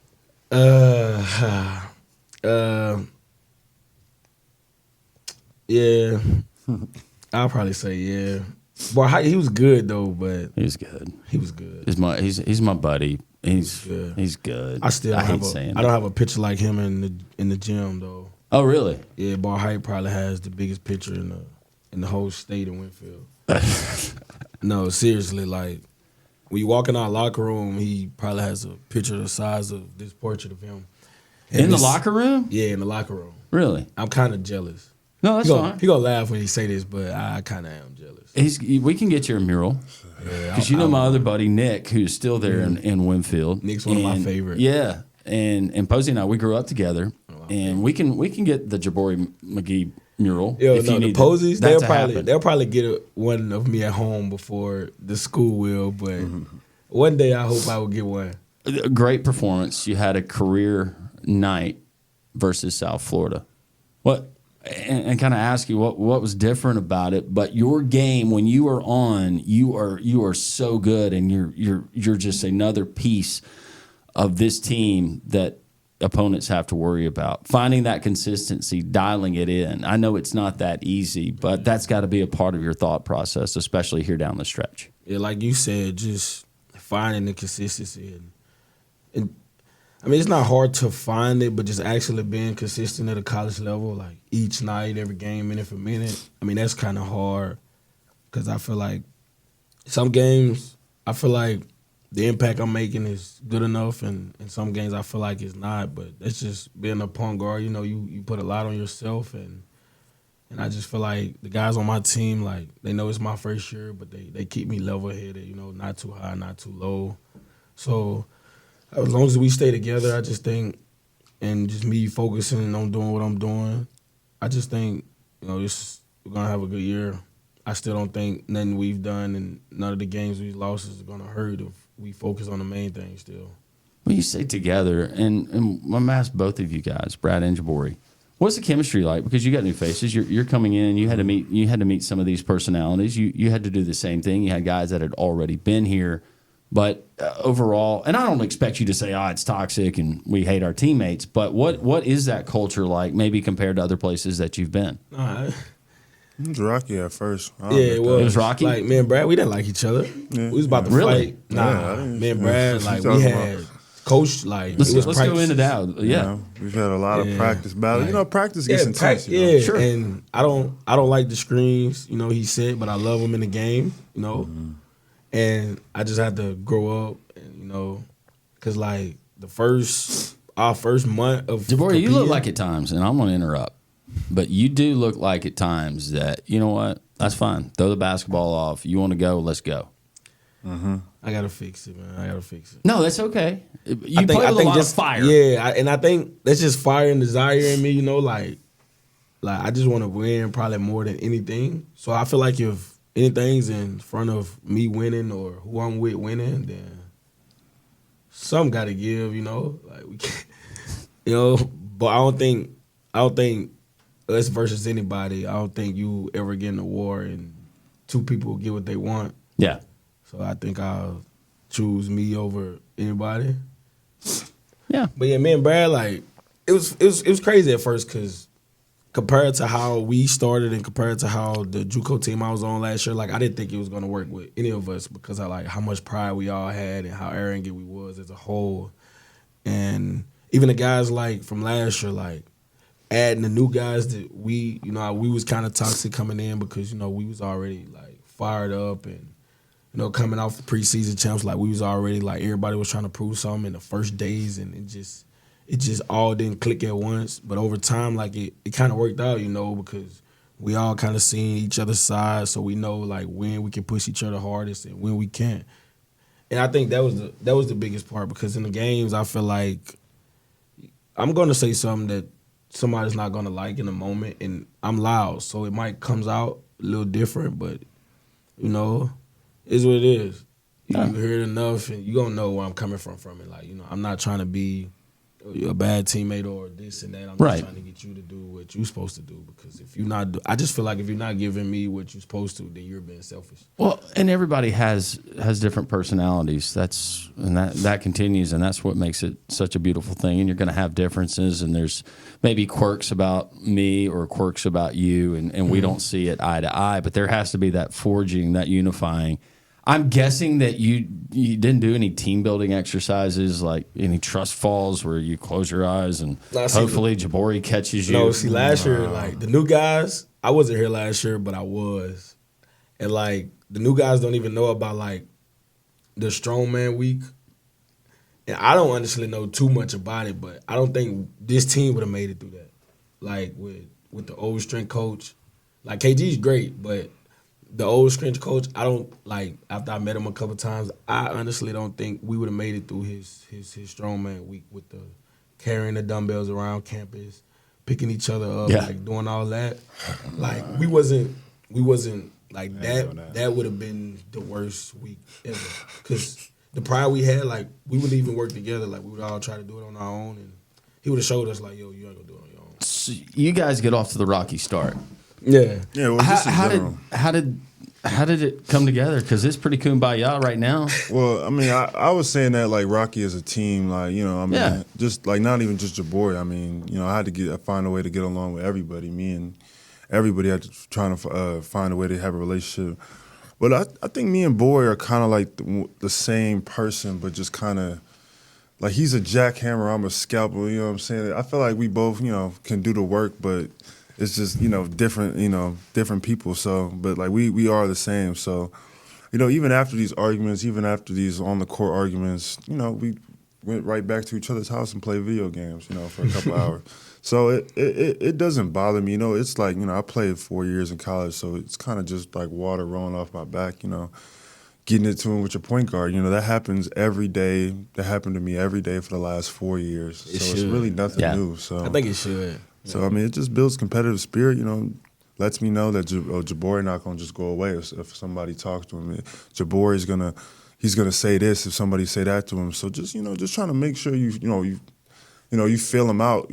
Yeah. I'll probably say yeah. Bart, he was good though, but he was good. He's my buddy. He's good. I don't have a picture like him in the gym though. Oh really? Yeah, Bart Height probably has the biggest picture in the whole state of Winfield. No, seriously, like when you walk in our locker room, he probably has a picture the size of this portrait of him. In the locker room? Yeah, in the locker room. Really? I'm kind of jealous. No, that's fine. He gonna laugh when he say this, but I kind of am jealous. We can get you a mural. Because my other buddy, Nick, who's still there in Winfield. Nick's one of my favorites. Yeah. And Posey and I, we grew up together. And we can get the Jabori McGhee mural. If you need the Posies, they'll probably get one of me at home before the school will, but one day I hope I will get one. A great performance. You had a career night versus South Florida. And kind of ask you what was different about it, but your game when you are on, you are so good, and you're just another piece of this team that opponents have to worry about. Finding that consistency, dialing it in. I know it's not that easy, but that's got to be a part of your thought process, especially here down the stretch. Yeah, like you said, just finding the consistency and I mean, it's not hard to find it, but just actually being consistent at a college level, like each night, every game, minute for minute. I mean, that's kind of hard because I feel like some games, I feel like the impact I'm making is good enough, and in some games I feel like it's not. But that's just being a point guard. You put a lot on yourself, and I just feel like the guys on my team, like, they know it's my first year, but they keep me level-headed, not too high, not too low. So as long as we stay together, I just think, and just me focusing on doing what I'm doing, I just think, we're going to have a good year. I still don't think nothing we've done and none of the games we've lost is going to hurt if we focus on the main thing still. When you say together, and I'm going to ask both of you guys, Brad and Jabori, what's the chemistry like? Because you got new faces. You're coming in. You had to meet some of these personalities. You had to do the same thing. You had guys that had already been here. But overall, and I don't expect you to say, it's toxic and we hate our teammates, but what is that culture like, maybe compared to other places that you've been? It was rocky at first. It was rocky? Like, me and Brad, we didn't like each other. Yeah. We was about to fight. Me and Brad, like, we had coach, like, let's go into that. Yeah. We've had a lot of practice battles. Like, practice gets intense. Sure. And I don't like the screens, he said, but I love him in the game, And I just had to grow up, and, because, like, the first our first month of Jabori, you look competing. like at times, and I'm going to interrupt, but you do look like at times that, you know what, that's fine. Throw the basketball off. You want to go, let's go. I gotta fix it, man. I gotta fix it. No, that's okay. You play with a lot of fire. Yeah, and I think that's just fire and desire in me. You know, like I just want to win probably more than anything. So I feel like if anything's in front of me winning or who I'm with winning, then some got to give. You know, like we can't. You know, but I don't think us versus anybody. I don't think you ever get in a war and two people get what they want. Yeah. So I think I'll choose me over anybody. Yeah. But yeah, me and Brad, like it was crazy at first because compared to how we started and compared to how the JUCO team I was on last year, like I didn't think it was gonna work with any of us because of like how much pride we all had and how arrogant we was as a whole. And even the guys like from last year, like adding the new guys that we was kind of toxic coming in because we was already like fired up and. Coming off the preseason champs, like we was already like everybody was trying to prove something in the first days, and it just all didn't click at once. But over time, like it kind of worked out, because we all kind of seen each other's side, so we know like when we can push each other hardest and when we can't. And I think that was the biggest part because in the games, I feel like I'm gonna say something that somebody's not gonna like in a moment, and I'm loud, so it might comes out a little different, but is what it is. You hear it enough, and you gonna know where I'm coming from it. Like, I'm not trying to be a bad teammate or this and that. I'm just trying to get you to do what you're supposed to do. Because if you're not, I just feel like if you're not giving me what you're supposed to, then you're being selfish. Well, and everybody has different personalities. That continues, and that's what makes it such a beautiful thing. And you're going to have differences, and there's maybe quirks about me or quirks about you, and we don't see it eye to eye. But there has to be that forging, that unifying. I'm guessing that you didn't do any team building exercises, like any trust falls where you close your eyes and hopefully Jabori catches you. No, see, last year, like the new guys, I wasn't here last year, but I was. And like the new guys don't even know about like the strongman week. And I don't honestly know too much about it, but I don't think this team would have made it through that. Like with the old strength coach. Like KG's great, but the old strength coach, I don't like. After I met him a couple times, I honestly don't think we would have made it through his strongman week with the carrying the dumbbells around campus, picking each other up, like doing all that. Like we wasn't like that. That would have been the worst week ever. Because the pride we had, like we wouldn't even work together. Like we would all try to do it on our own, and he would have showed us like, yo, you ain't gonna do it on your own. So you guys get off to the rocky start. Yeah. Well, how did it come together? Because it's pretty kumbaya right now. Well, I mean, I was saying that like Rocky as a team, like just like not even just Jabori. I mean, I had to find a way to get along with everybody. Me and everybody had to trying to find a way to have a relationship. But I think me and Boy are kind of like the same person, but just kind of like he's a jackhammer, I'm a scalpel. You know what I'm saying? I feel like we both can do the work, but it's just, different people. So, but like we are the same. So, even after these arguments, even after these on the court arguments, we went right back to each other's house and played video games, for a couple hours. So it doesn't bother me. It's like, I played 4 years in college, so it's kind of just like water rolling off my back, getting it to him with your point guard. That happens every day. That happened to me every day for the last 4 years. So it's really nothing new. So I think it should. So, I mean, it just builds competitive spirit, lets me know that Jabori not going to just go away if somebody talks to him. Jabori's he's going to say this if somebody say that to him. So just, just trying to make sure you feel him out,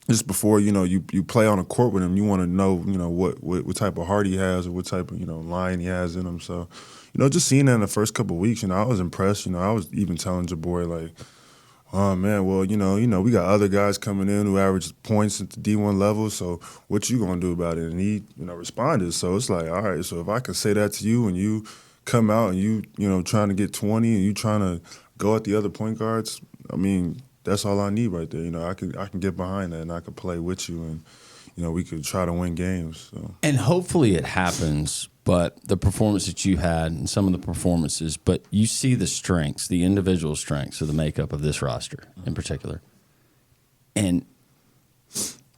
just before, you play on a court with him, you want to know, what type of heart he has or what type of, line he has in him. So, just seeing that in the first couple of weeks, I was impressed. I was even telling Jabori, like, oh man, well, we got other guys coming in who average points at the D1 level, so what you gonna do about it? And he, responded. So it's like, all right, so if I can say that to you and you come out and you trying to get 20 and you trying to go at the other point guards, I mean, that's all I need right there. I can get behind that and I can play with you. And, we could try to win games. So. And hopefully it happens, but the performance that you had and some of the performances, but you see the strengths, the individual strengths of the makeup of this roster in particular. And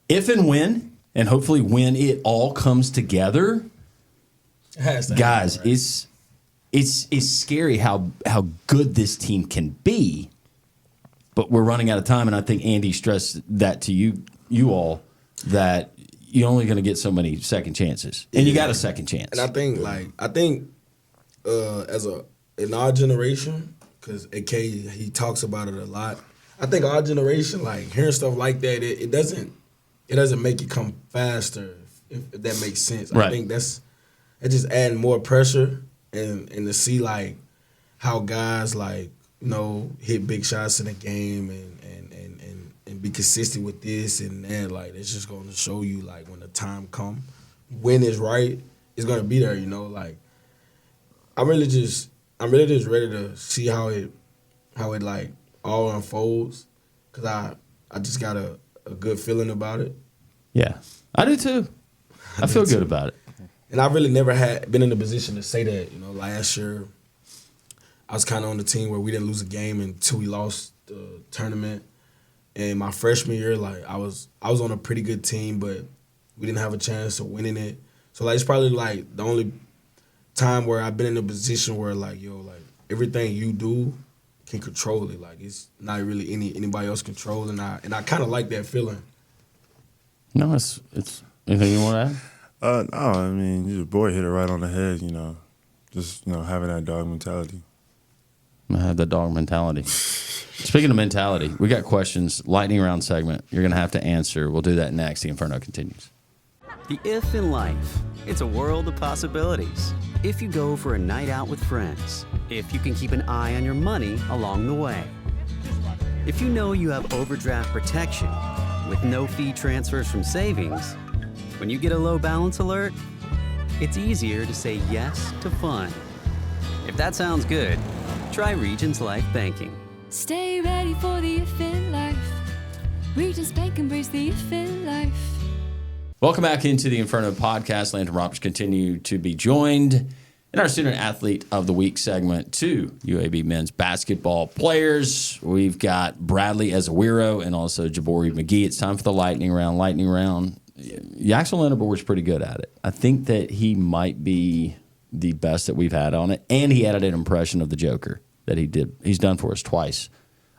if and when, and hopefully when it all comes together, guys, right? it's scary how good this team can be, but we're running out of time, and I think Andy stressed that to you all, that you're only going to get so many second chances, and you got a second chance. And I think in our generation, because AK he talks about it a lot. I think our generation, like hearing stuff like that, it doesn't make it come faster, if that makes sense. Right. I think it just adding more pressure and to see like how guys like hit big shots in the game and be consistent with this and that. Like it's just going to show you like when the time comes, when it's right, it's going to be there. Like I'm really just ready to see how it like all unfolds, because I just got a good feeling about it. Yeah, I do too. I feel good about it. And I really never had been in a position to say that. Last year I was kind of on the team where we didn't lose a game until we lost the tournament. And my freshman year, like I was on a pretty good team, but we didn't have a chance of winning it. So like it's probably like the only time where I've been in a position where like everything you do can control it. Like it's not really anybody else controlling. And I kind of like that feeling. No, it's anything you want to add? No, I mean, your boy hit it right on the head. Just having that dog mentality. I have that dog mentality. Speaking of mentality, we got questions. Lightning round segment. You're going to have to answer. We'll do that next. The Inferno continues. The if in life. It's a world of possibilities. If you go for a night out with friends. If you can keep an eye on your money along the way. If you know you have overdraft protection with no fee transfers from savings. When you get a low balance alert, it's easier to say yes to fun. If that sounds good, try Regions Life Banking. Stay ready for the if in life. Regions Bank embrace the if in life. Welcome back into the Inferno podcast. Landon Roberts continue to be joined in our Student Athlete of the Week segment to UAB men's basketball players. We've got Bradley Ezewiro and also Jabori McGhee. It's time for the lightning round. Yaxel Linderborg's pretty good at it. I think that he might be the best that we've had on it, and he added an impression of the Joker that he did. He's done for us twice.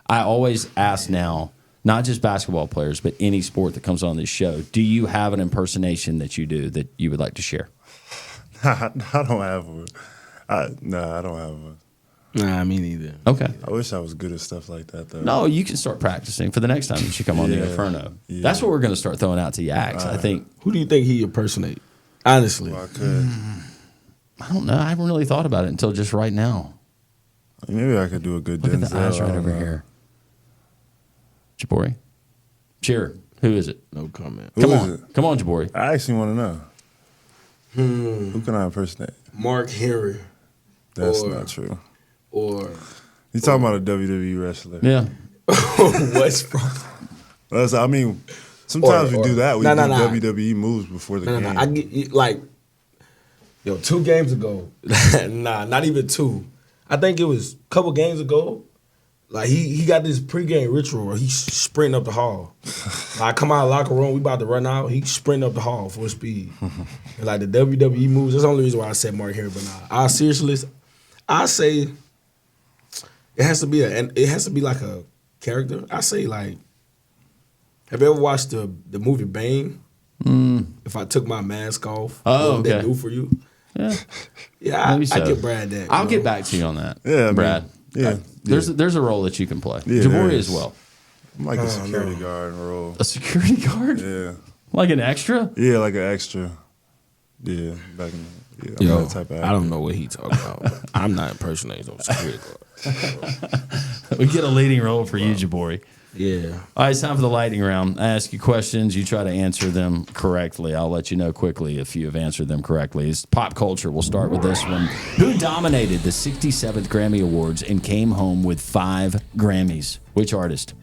I always ask now, not just basketball players, but any sport that comes on this show, do you have an impersonation that you do that you would like to share? I don't have one. I don't have one. Nah, me neither. Okay. I wish I was good at stuff like that, though. No, you can start practicing for the next time that you come on the Inferno. Yeah. That's what we're going to start throwing out to Yax, I think. Who do you think he impersonate? Honestly. Well, I could. I don't know. I haven't really thought about it until just right now. Maybe I could do a good Look Denzel. at the eyes right over here. Jabori? Sure. Who is it? No comment. Come on, Jabori. I actually want to know. Who can I impersonate? Mark Henry. That's not true. Or you talking about a WWE wrestler? Yeah. What's I mean, sometimes we do that. We do WWE moves before the game. I get like 2 games ago. Not even 2. I think it was a couple games ago. Like he got this pregame ritual where he's sprinting up the hall. I come out of the locker room, we about to run out. He's sprinting up the hall full speed. And like the WWE moves. That's the only reason why I said Mark Henry. But I seriously, I say it has to be like a character. I say like, have you ever watched the movie Bane? If I took my mask off, what would that do for you? Yeah, I get Brad that. I'll get back to you on that. Yeah, Brad. There's a role that you can play. Yeah, Jabori as well. I'm like a security guard role. A security guard? Yeah. Like an extra? Yeah, like an extra. Yeah, back in that type of actor. I don't know what he talking about. I'm not impersonating no security guard. We get a leading role for you, Jabori. Yeah. All right, it's time for the lightning round. I ask you questions. You try to answer them correctly. I'll let you know quickly if you have answered them correctly. It's pop culture. We'll start with this one. Who dominated the 67th Grammy Awards and came home with 5 Grammys? Which artist?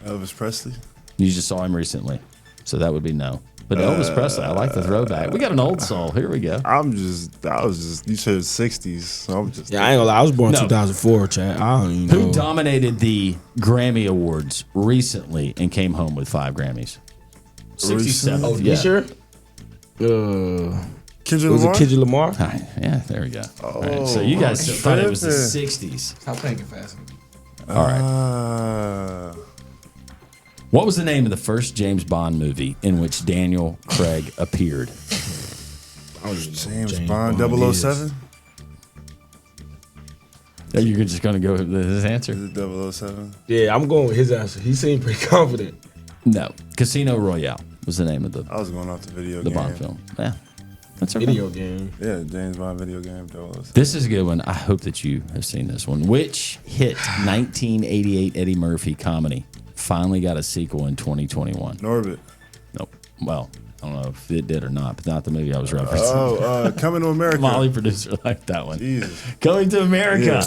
Elvis Presley. You just saw him recently, so that would be no. But Elvis Presley, I like the throwback. We got an old soul. Here we go. You said 60s, so I'm just. Yeah, I ain't gonna lie. I was born 2004, Chad. I don't even know. Who dominated the Grammy Awards recently and came home with 5 Grammys? 67. Oh, this year? Kendrick was Lamar? it Kendrick Lamar? Yeah, there we go. All right, so you guys thought it was the 60s. Stop thinking fast. All right. What was the name of the first James Bond movie in which Daniel Craig appeared? James Bond 007? Are you just going to go with his answer? Is it 007? Yeah, I'm going with his answer. He seemed pretty confident. No. Casino Royale was the name of the I was going off the video the game. Bond film. Yeah. That's okay. Video game. Yeah, James Bond video game 007. This is a good one. I hope that you have seen this one. Which hit 1988 Eddie Murphy comedy finally got a sequel in 2021? Norbit. Nope. Well, I don't know if it did or not, but not the movie I was referencing. Coming to America. Molly producer liked that one. Jesus. Coming to America.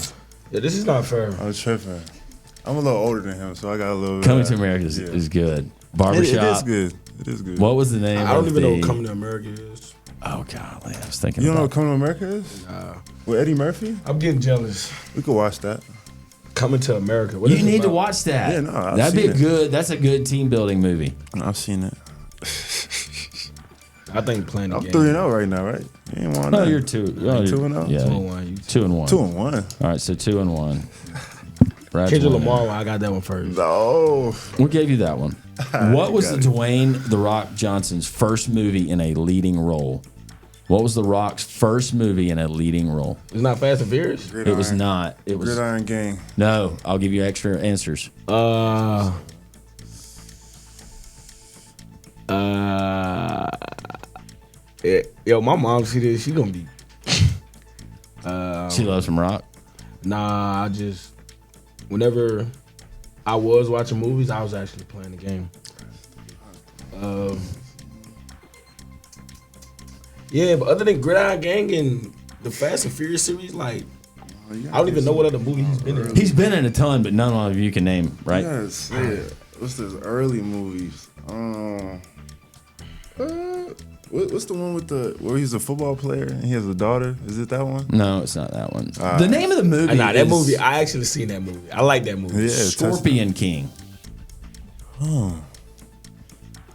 Yeah, this is not fair. I was tripping. I'm a little older than him, so I got a little bit. Coming to America is good. Barbershop. It is good. It is good. What was the name? I don't even know what Coming to America is. Oh golly, I was thinking. You don't know what Coming to America is? Nah. With Eddie Murphy? I'm getting jealous. We could watch that. Coming to America. What You is it need to about? watch that. Yeah, no, I've that'd be seen a it. good. That's a good team building movie. I've seen it. I think playing the I'm game. 3-0 right now, right? You ain't won No, that. you're 2. Oh, 2-0? Yeah, 2-1. 2-1. 2-1. All right, so 2-1. Brad's Kendrick winning. Lamar, I got that one first. No. We gave you that one. What was Dwayne The Rock Johnson's first movie in a leading role? What was The Rock's first movie in a leading role? It's not Fast and Furious? It was not. It was Gridiron Gang. No, I'll give you extra answers. Yo, my mom see this. She gonna be. She loves some rock. Nah, I just whenever I was watching movies, I was actually playing the game. Yeah, but other than Gridiron Gang and the Fast and Furious series, like I don't even know what other movie he's been in. He's been in a ton, but none of you can name, right? Yes. Yeah. What's those early movies? What's the one with where he's a football player and he has a daughter? Is it that one? No, it's not that one. The name of the movie Nah, that is movie. I actually seen that movie. I like that movie. Yeah, Scorpion King. Oh,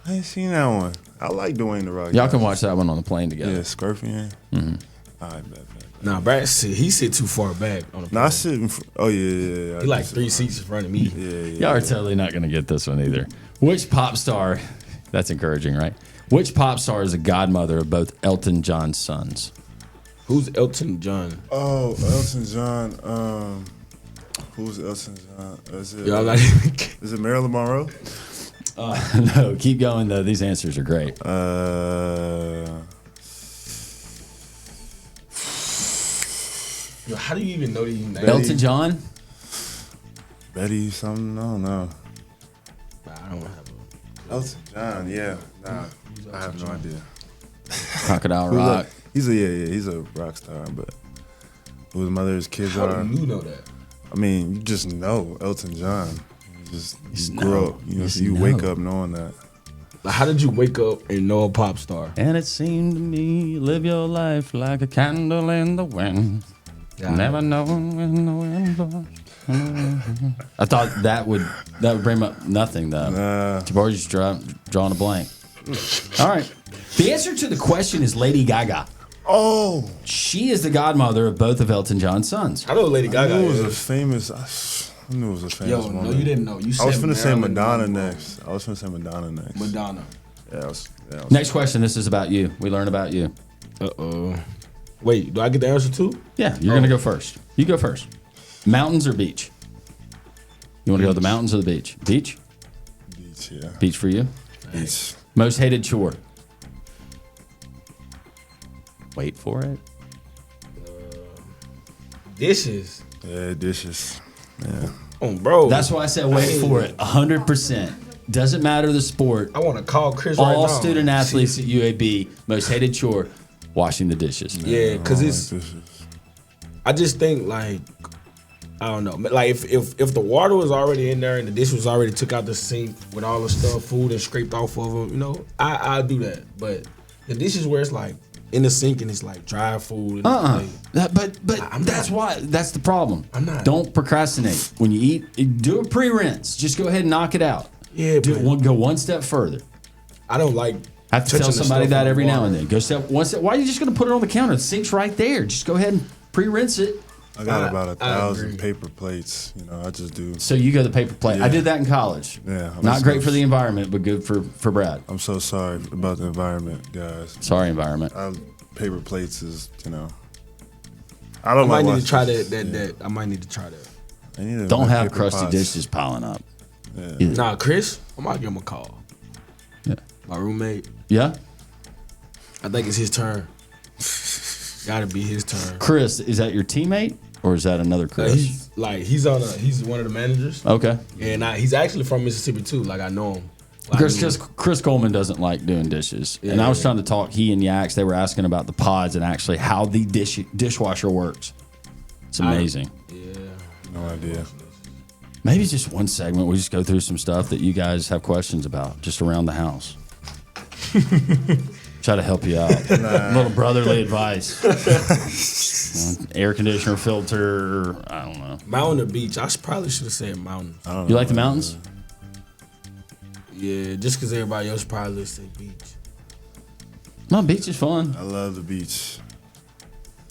I ain't seen that one. I like Dwayne The Rock. Y'all can watch that one on the plane together. Yeah, Scorpion. Mm-hmm. All right, bet. Nah, Brad, he sit too far back on the plane. Nah, I sit in oh, yeah. He like 3 seats in front of me. Yeah. Y'all are totally not going to get this one either. Which pop star, that's encouraging, right? Which pop star is the godmother of both Elton John's sons? Who's Elton John? Oh, Elton John. Who's Elton John? Is it Marilyn Monroe? No, keep going though. These answers are great. Yo, how do you even know these names? Elton John? Betty something? I don't know. Nah, I don't have Elton John, yeah. Nah, I have no idea. Crocodile Rock. He's a rock star, but who his mother's kids How are. do you know that? I mean, you just know Elton John. You grow up, you wake up knowing that. Like, how did you wake up and know a pop star? And it seemed to me, live your life like a candle in the wind. Never knowing when the wind blows. I thought that would bring up nothing though. Jabari just drawing a blank. All right. The answer to the question is Lady Gaga. Oh, she is the godmother of both of Elton John's sons. I know Lady Gaga. I knew it was a famous. I knew it was a famous woman. No, you didn't know. You said I was finna say Marilyn Madonna Monroe. next. I was finna say Madonna next. Madonna. Yeah. Next question. This is about you. We learn about you. Wait, do I get the answer too? Yeah, you're gonna go first. You go first. Mountains or beach? You want to go to the mountains or the beach? Beach. Beach, yeah. Beach for you. Beach. Most hated chore. Wait for it. Dishes. Yeah, dishes. Yeah. Oh, bro. That's why I said wait for it. 100%. Doesn't matter the sport. I want to call Chris right now. All student athletes at UAB, most hated chore, washing the dishes. Yeah, because it's. I just think like I don't know. Like if the water was already in there and the dish was already took out the sink with all the stuff, food and scraped off of them, you know, I'll do that. But the dishes where it's like in the sink and it's like dry food. And But that's why that's the problem. I'm not. Don't procrastinate when you eat. Do a pre-rinse. Just go ahead and knock it out. Yeah, go one step further. I don't like. I have to tell somebody that every now and then. Go one step. Why are you just going to put it on the counter? The sink's right there. Just go ahead and pre-rinse it. I got about 1,000 paper plates. You know, I just do. So you go the paper plate. Yeah. I did that in college. Yeah. Not great for the environment, but good for Brad. I'm so sorry about the environment, guys. Sorry, environment. Paper plates is, you know. I might need to try that. I might need to try that. Don't have crusty dishes piling up. Yeah. Nah, Chris, I might give him a call. Yeah. My roommate. Yeah. I think it's his turn. Gotta be his turn. Chris, is that your teammate or is that another Chris? He's one of the managers. Okay. And he's actually from Mississippi too. Like I know him. Like, Chris Coleman doesn't like doing dishes. Yeah, and I was trying to talk, he and Yaks, they were asking about the pods and actually how the dishwasher works. It's amazing. No idea. Maybe just one segment, we just go through some stuff that you guys have questions about, just around the house. Try to help you out. Little brotherly advice. Air conditioner filter, I don't know. Mountain or beach? I probably should have said mountain. You like the mountains? Yeah, just because everybody else probably say beach. No, beach is fun. I love the beach.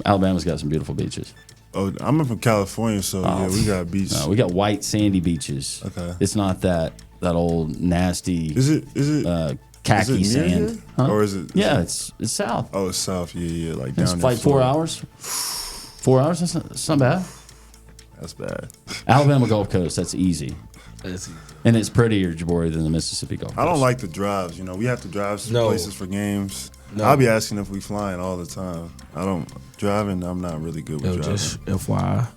Alabama's got some beautiful beaches. Oh, I'm from California, so yeah, we got beach. No, we got white sandy beaches. Okay. It's not that old nasty. Is it khaki is it near sand? here? Huh? Or is it? Yeah, it's south. Oh, it's south. Yeah, like It's down. like 4 hours. 4 hours. That's not bad. That's bad. Alabama Gulf Coast. That's easy. That's easy. And it's prettier, Jabori, than the Mississippi Gulf Coast. I don't like the drives. You know, we have to drive some places for games. No. I'll be asking if we flying all the time. I'm not really good with driving. Just FYI,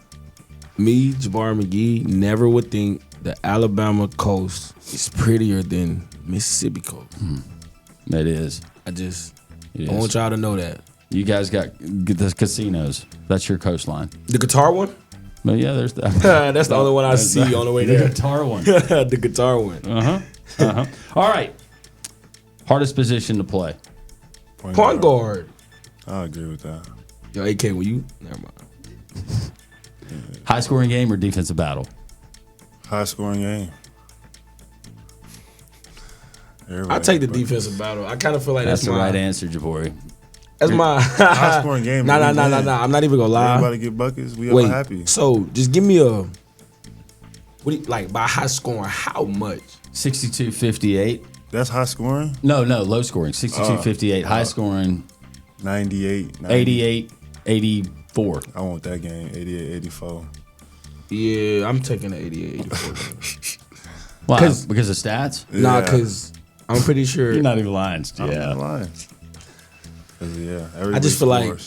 me, Jabari McGhee, never would think the Alabama coast is prettier than Mississippi coast. It is. I want y'all to know that. You guys got the casinos. That's your coastline. The guitar one? Well, yeah, there's that. That's the only one I see on the way there. The guitar one. The guitar one. All right. Hardest position to play. Point guard. I agree with that. Yo, AK, will you? Never mind. High scoring game or defensive battle? High scoring game. I take the defensive battle. I kind of feel like that's the my right answer, Jabori. That's my high scoring game. Nah. I'm not even gonna lie. Everybody get buckets. We all happy. So just give me a like by high scoring, how much? 62-58. That's high scoring? No, low scoring. 62-58. High scoring. 98. 88, 84. I want that game. 88, 84. Yeah, I'm taking the 88, 84. Why? Because of stats? Nah, because I'm pretty sure. You're not even lying. I'm not lying. I just feel like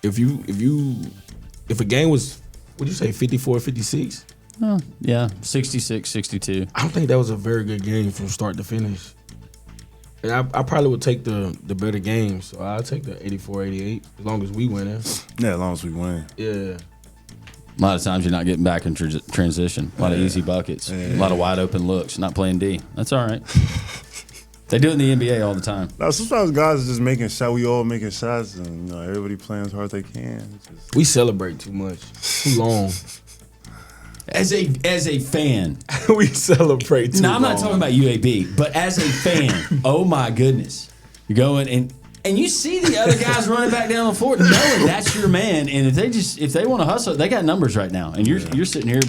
if a game was, what'd you say, 54, 56? Yeah, 66, 62. I don't think that was a very good game from start to finish. And I probably would take the better game, so I'll take the 84, 88, as long as we win it. Yeah, as long as we win. Yeah. A lot of times you're not getting back in transition. A lot of easy buckets. A lot of wide open looks. Not playing D. That's all right. They do it in the NBA all the time. Now, sometimes guys are just making shots. We all making shots, and everybody playing as hard as they can. We celebrate too much, too long. As a fan, we celebrate too long. No, I'm not talking about UAB, but as a fan, oh my goodness, you're going and you see the other guys running back down the floor, knowing that's your man, and if they want to hustle, they got numbers right now, and you're sitting here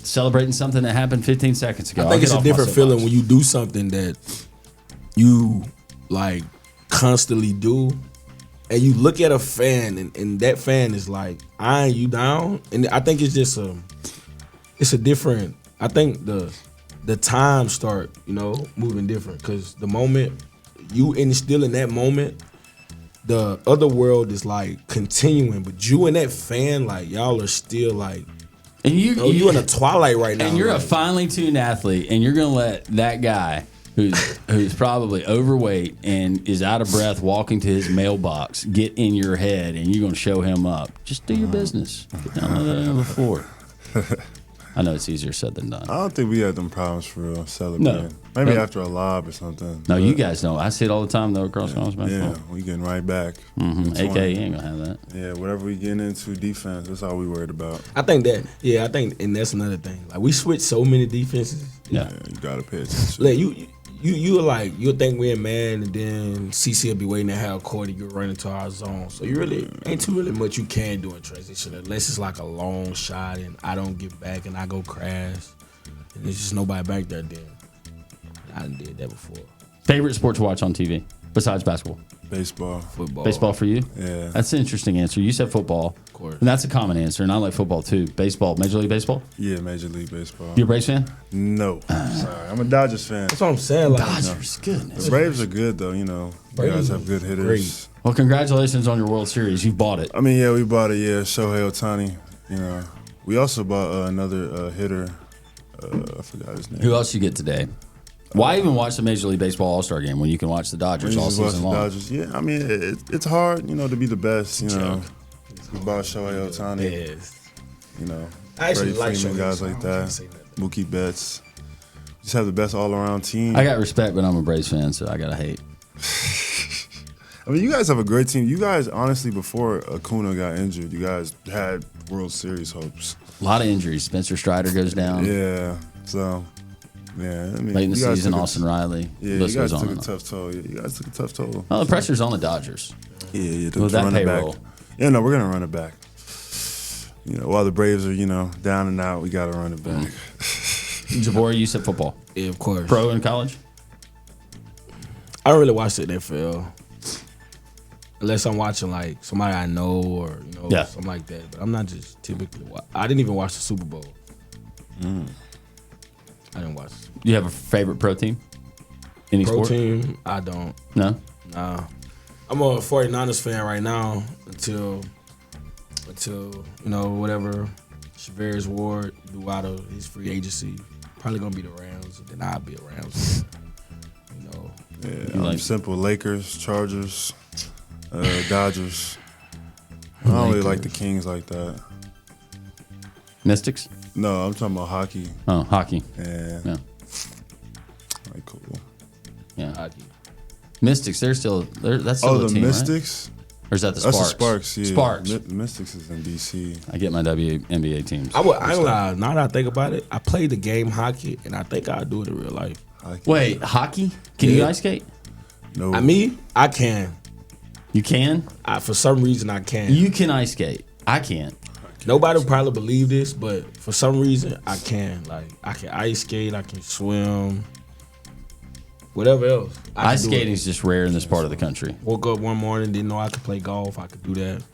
celebrating something that happened 15 seconds ago. I think it's a different feeling when you do something that you like constantly do, and you look at a fan, and that fan is like eyeing you down, and I think it's just it's a different. I think the time start moving different because the moment you still in that moment, the other world is like continuing, but you and that fan, like y'all are still like, and you in a twilight right now, and you're like, a finely tuned athlete, and you're gonna let that guy who's probably overweight and is out of breath walking to his mailbox get in your head and you're going to show him up, just do your business. Get down on the floor. I know it's easier said than done. I don't think we had them problems for real celebrating. No. Maybe after a lob or something. No, you guys don't. I see it all the time, though, across basketball. Yeah, we getting right back. AK ain't going to have that. Yeah, whatever we getting into defense, that's all we worried about. I think, and that's another thing. Like, we switch so many defenses. Yeah, you got to pay attention. Like, you'll think we're man, and then CC will be waiting to have court and you'll run into our zone. So you really ain't too really much you can do in transition unless it's like a long shot and I don't get back and I go crash and there's just nobody back there. Then I done did that before. Favorite sport to watch on TV besides basketball? Baseball. Football. Baseball for you? Yeah. That's an interesting answer. You said football. Of course. And that's a common answer, and I like football too. Baseball, Major League Baseball? Yeah, Major League Baseball. You a Braves fan? No. Sorry. I'm a Dodgers fan. That's what I'm saying. Like, Dodgers, goodness. The Braves are good, though, you know. You guys have good hitters. Great. Well, congratulations on your World Series. You bought it. I mean, yeah, we bought it, Shohei Ohtani. You know, we also bought another hitter. I forgot his name. Who else you get today? Why even watch the Major League Baseball All-Star Game when you can watch the Dodgers all season long? Dodgers. Yeah, I mean, it's hard, you know, to be the best, you know. We bought Shohei Ohtani. Yes. You know, I actually Freddie like Freeman, Shohei. guys like that. Mookie Betts. Just have the best all-around team. I got respect, but I'm a Braves fan, so I got to hate. I mean, you guys have a great team. You guys, honestly, before Acuna got injured, you guys had World Series hopes. A lot of injuries. Spencer Strider goes down. Yeah, so... Yeah, I mean, late in the season, Austin Riley. Yeah, you guys took a tough toll. Yeah, you guys took a tough toll. Well, the pressure's on the Dodgers. Yeah, with that payroll. Yeah, no, we're gonna run it back. You know, while the Braves are, you know, down and out, we gotta run it back. Jabori, you said football. Yeah, of course. Pro in college? I don't really watch the NFL. Unless I'm watching like somebody I know or something like that. But I'm not just typically. I didn't even watch the Super Bowl. I didn't watch. You have a favorite pro team? Any pro sport? Team? I don't. No? Nah. I'm a 49ers fan right now until whatever Shavarius Ward do out of his free agency. Probably gonna be the Rams, and then I'll be a Rams. Yeah, I'm simple. Lakers, Chargers, Dodgers. I don't really like the Kings like that. Mystics? No, I'm talking about hockey. Oh, hockey. Yeah. Like, cool. Yeah. Hockey. Mystics, that's still a team, Mystics? Right? Or is that the Sparks? That's the Sparks, yeah. Sparks. Mystics is in D.C. I get my WNBA teams. I don't lie. Now that I think about it, I played the game hockey, and I think I'll do it in real life. Hockey. Wait, hockey? Can you ice skate? No. I can. You can? For some reason, I can. You can ice skate. I can't. Nobody will probably believe this, but for some reason, I can. Like, I can ice skate, I can swim, whatever else. Ice skating is just rare in this part of the country. Woke up one morning, didn't know I could play golf. I could do that.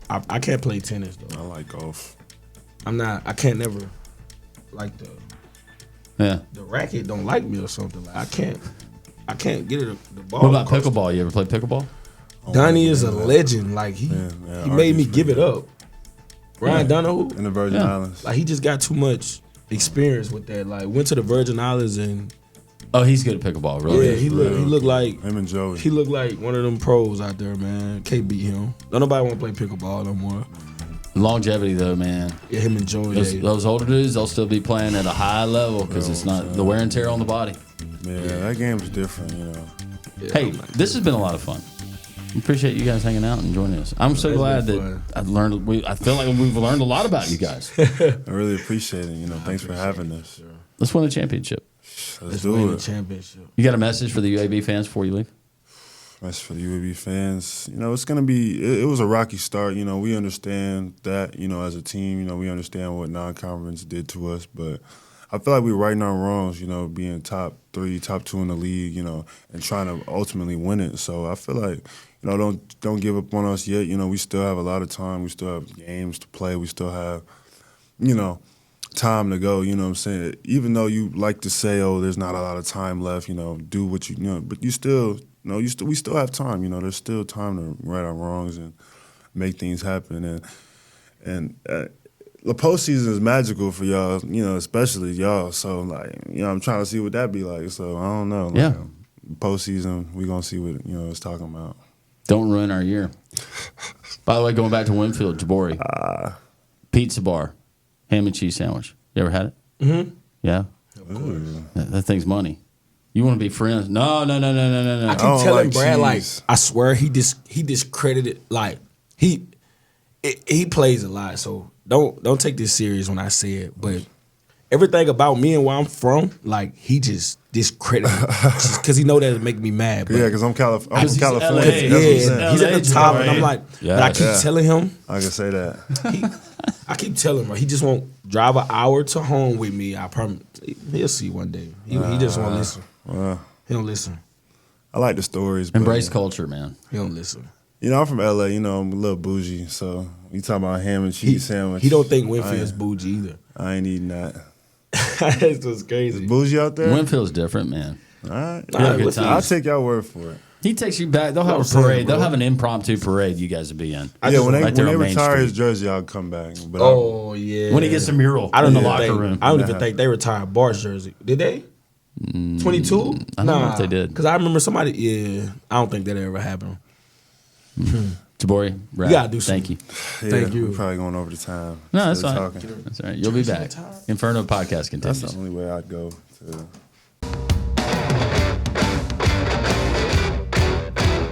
I can't play tennis, though. I like golf. I can't never, like, the racket don't like me or something. Like, I can't get it, the ball. What about pickleball? You ever play pickleball? Donnie is a legend. Like, he made me give it up. Ryan Donahue in the Virgin Islands. Like, he just got too much experience with that. Like, went to the Virgin Islands and he's good at pickleball, really. Yeah, he looked like him and Joey. He looked like one of them pros out there, man. Can't beat him. Don't nobody want to play pickleball no more. Longevity, though, man. Yeah, him and Joey. Those older dudes, they'll still be playing at a high level because it's not the wear and tear on the body. Yeah, that game's different, you know. Yeah, hey, this has been a lot of fun. Appreciate you guys hanging out and joining us. I'm so glad that I've learned. I feel like we've learned a lot about you guys. I really appreciate it. You know, thanks for having us. Let's win a championship. Let's do it. Championship. You got a message for the UAB fans before you leave? Message for the UAB fans. You know, it's gonna be. It was a rocky start. You know, we understand that. You know, as a team, you know, we understand what non-conference did to us, but I feel like we're righting our wrongs, you know, being top 3, top 2 in the league, you know, and trying to ultimately win it. So I feel like, you know, don't give up on us yet. You know, we still have a lot of time. We still have games to play. We still have, you know, time to go. You know what I'm saying? Even though you like to say, oh, there's not a lot of time left, you know, do what you know, but you still, you know, we still have time. You know, there's still time to right our wrongs and make things happen. And the postseason is magical for y'all, especially y'all. So, I'm trying to see what that be like. So, I don't know. Yeah. Postseason, we're going to see what, it's talking about. Don't ruin our year. By the way, going back to Winfield, Jabori. Pizza bar, ham and cheese sandwich. You ever had it? Mm-hmm. Yeah? Of course. That thing's money. You want to be friends? No. I keep telling Brad, I swear he discredited, he plays a lot, so don't take this serious when I say it, but everything about me and where I'm from, he just discredited just because he know that it make me mad. But because I'm from California. LA. He's at the top, and I'm like, but I keep telling him. I can say that. I keep telling him, he just won't drive an hour to home with me. I promise. He'll see one day. He just won't listen. He don't listen. I like the stories. Embrace culture, man. He don't listen. I'm from LA. I'm a little bougie, so you talking about ham and cheese sandwich. He don't think Winfield's bougie either. I ain't eating that. That's just crazy. It's bougie out there? Winfield's different, man. All right. I'll take y'all word for it. He takes you back. They'll have a parade. They'll have an impromptu parade you guys will be in. When they retire his jersey, I'll come back. But yeah. When he gets a mural in the locker room. I don't even think they retired Bart's jersey. Did they? 22? I don't know if they did. Because I remember somebody, I don't think that ever happened. Jabori, you gotta do something. Thank you. Thank you. We're probably going over the time. No, that's fine. That's all right. You'll be back. Inferno podcast continues. That's the only way I'd go to.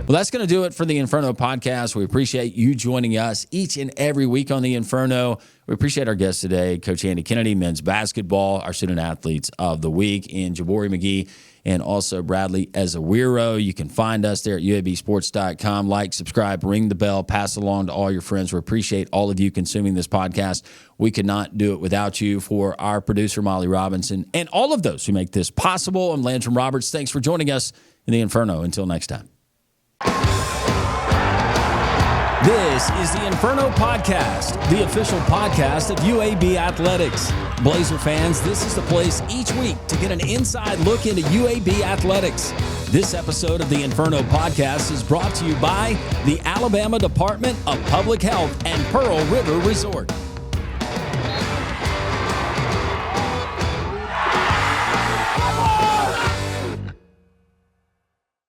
Well, that's going to do it for the Inferno podcast. We appreciate you joining us each and every week on the Inferno. We appreciate our guests today, Coach Andy Kennedy, men's basketball, our student athletes of the week, and Jabori McGhee, and also Bradley Ezewiro. You can find us there at uabsports.com. Like, subscribe, ring the bell, pass along to all your friends. We appreciate all of you consuming this podcast. We could not do it without you. For our producer, Molly Robinson, and all of those who make this possible, I'm Landrum Roberts. Thanks for joining us in the Inferno. Until next time. This is the Inferno Podcast, the official podcast of UAB Athletics. Blazer fans, this is the place each week to get an inside look into UAB Athletics. This episode of the Inferno Podcast is brought to you by the Alabama Department of Public Health and Pearl River Resort.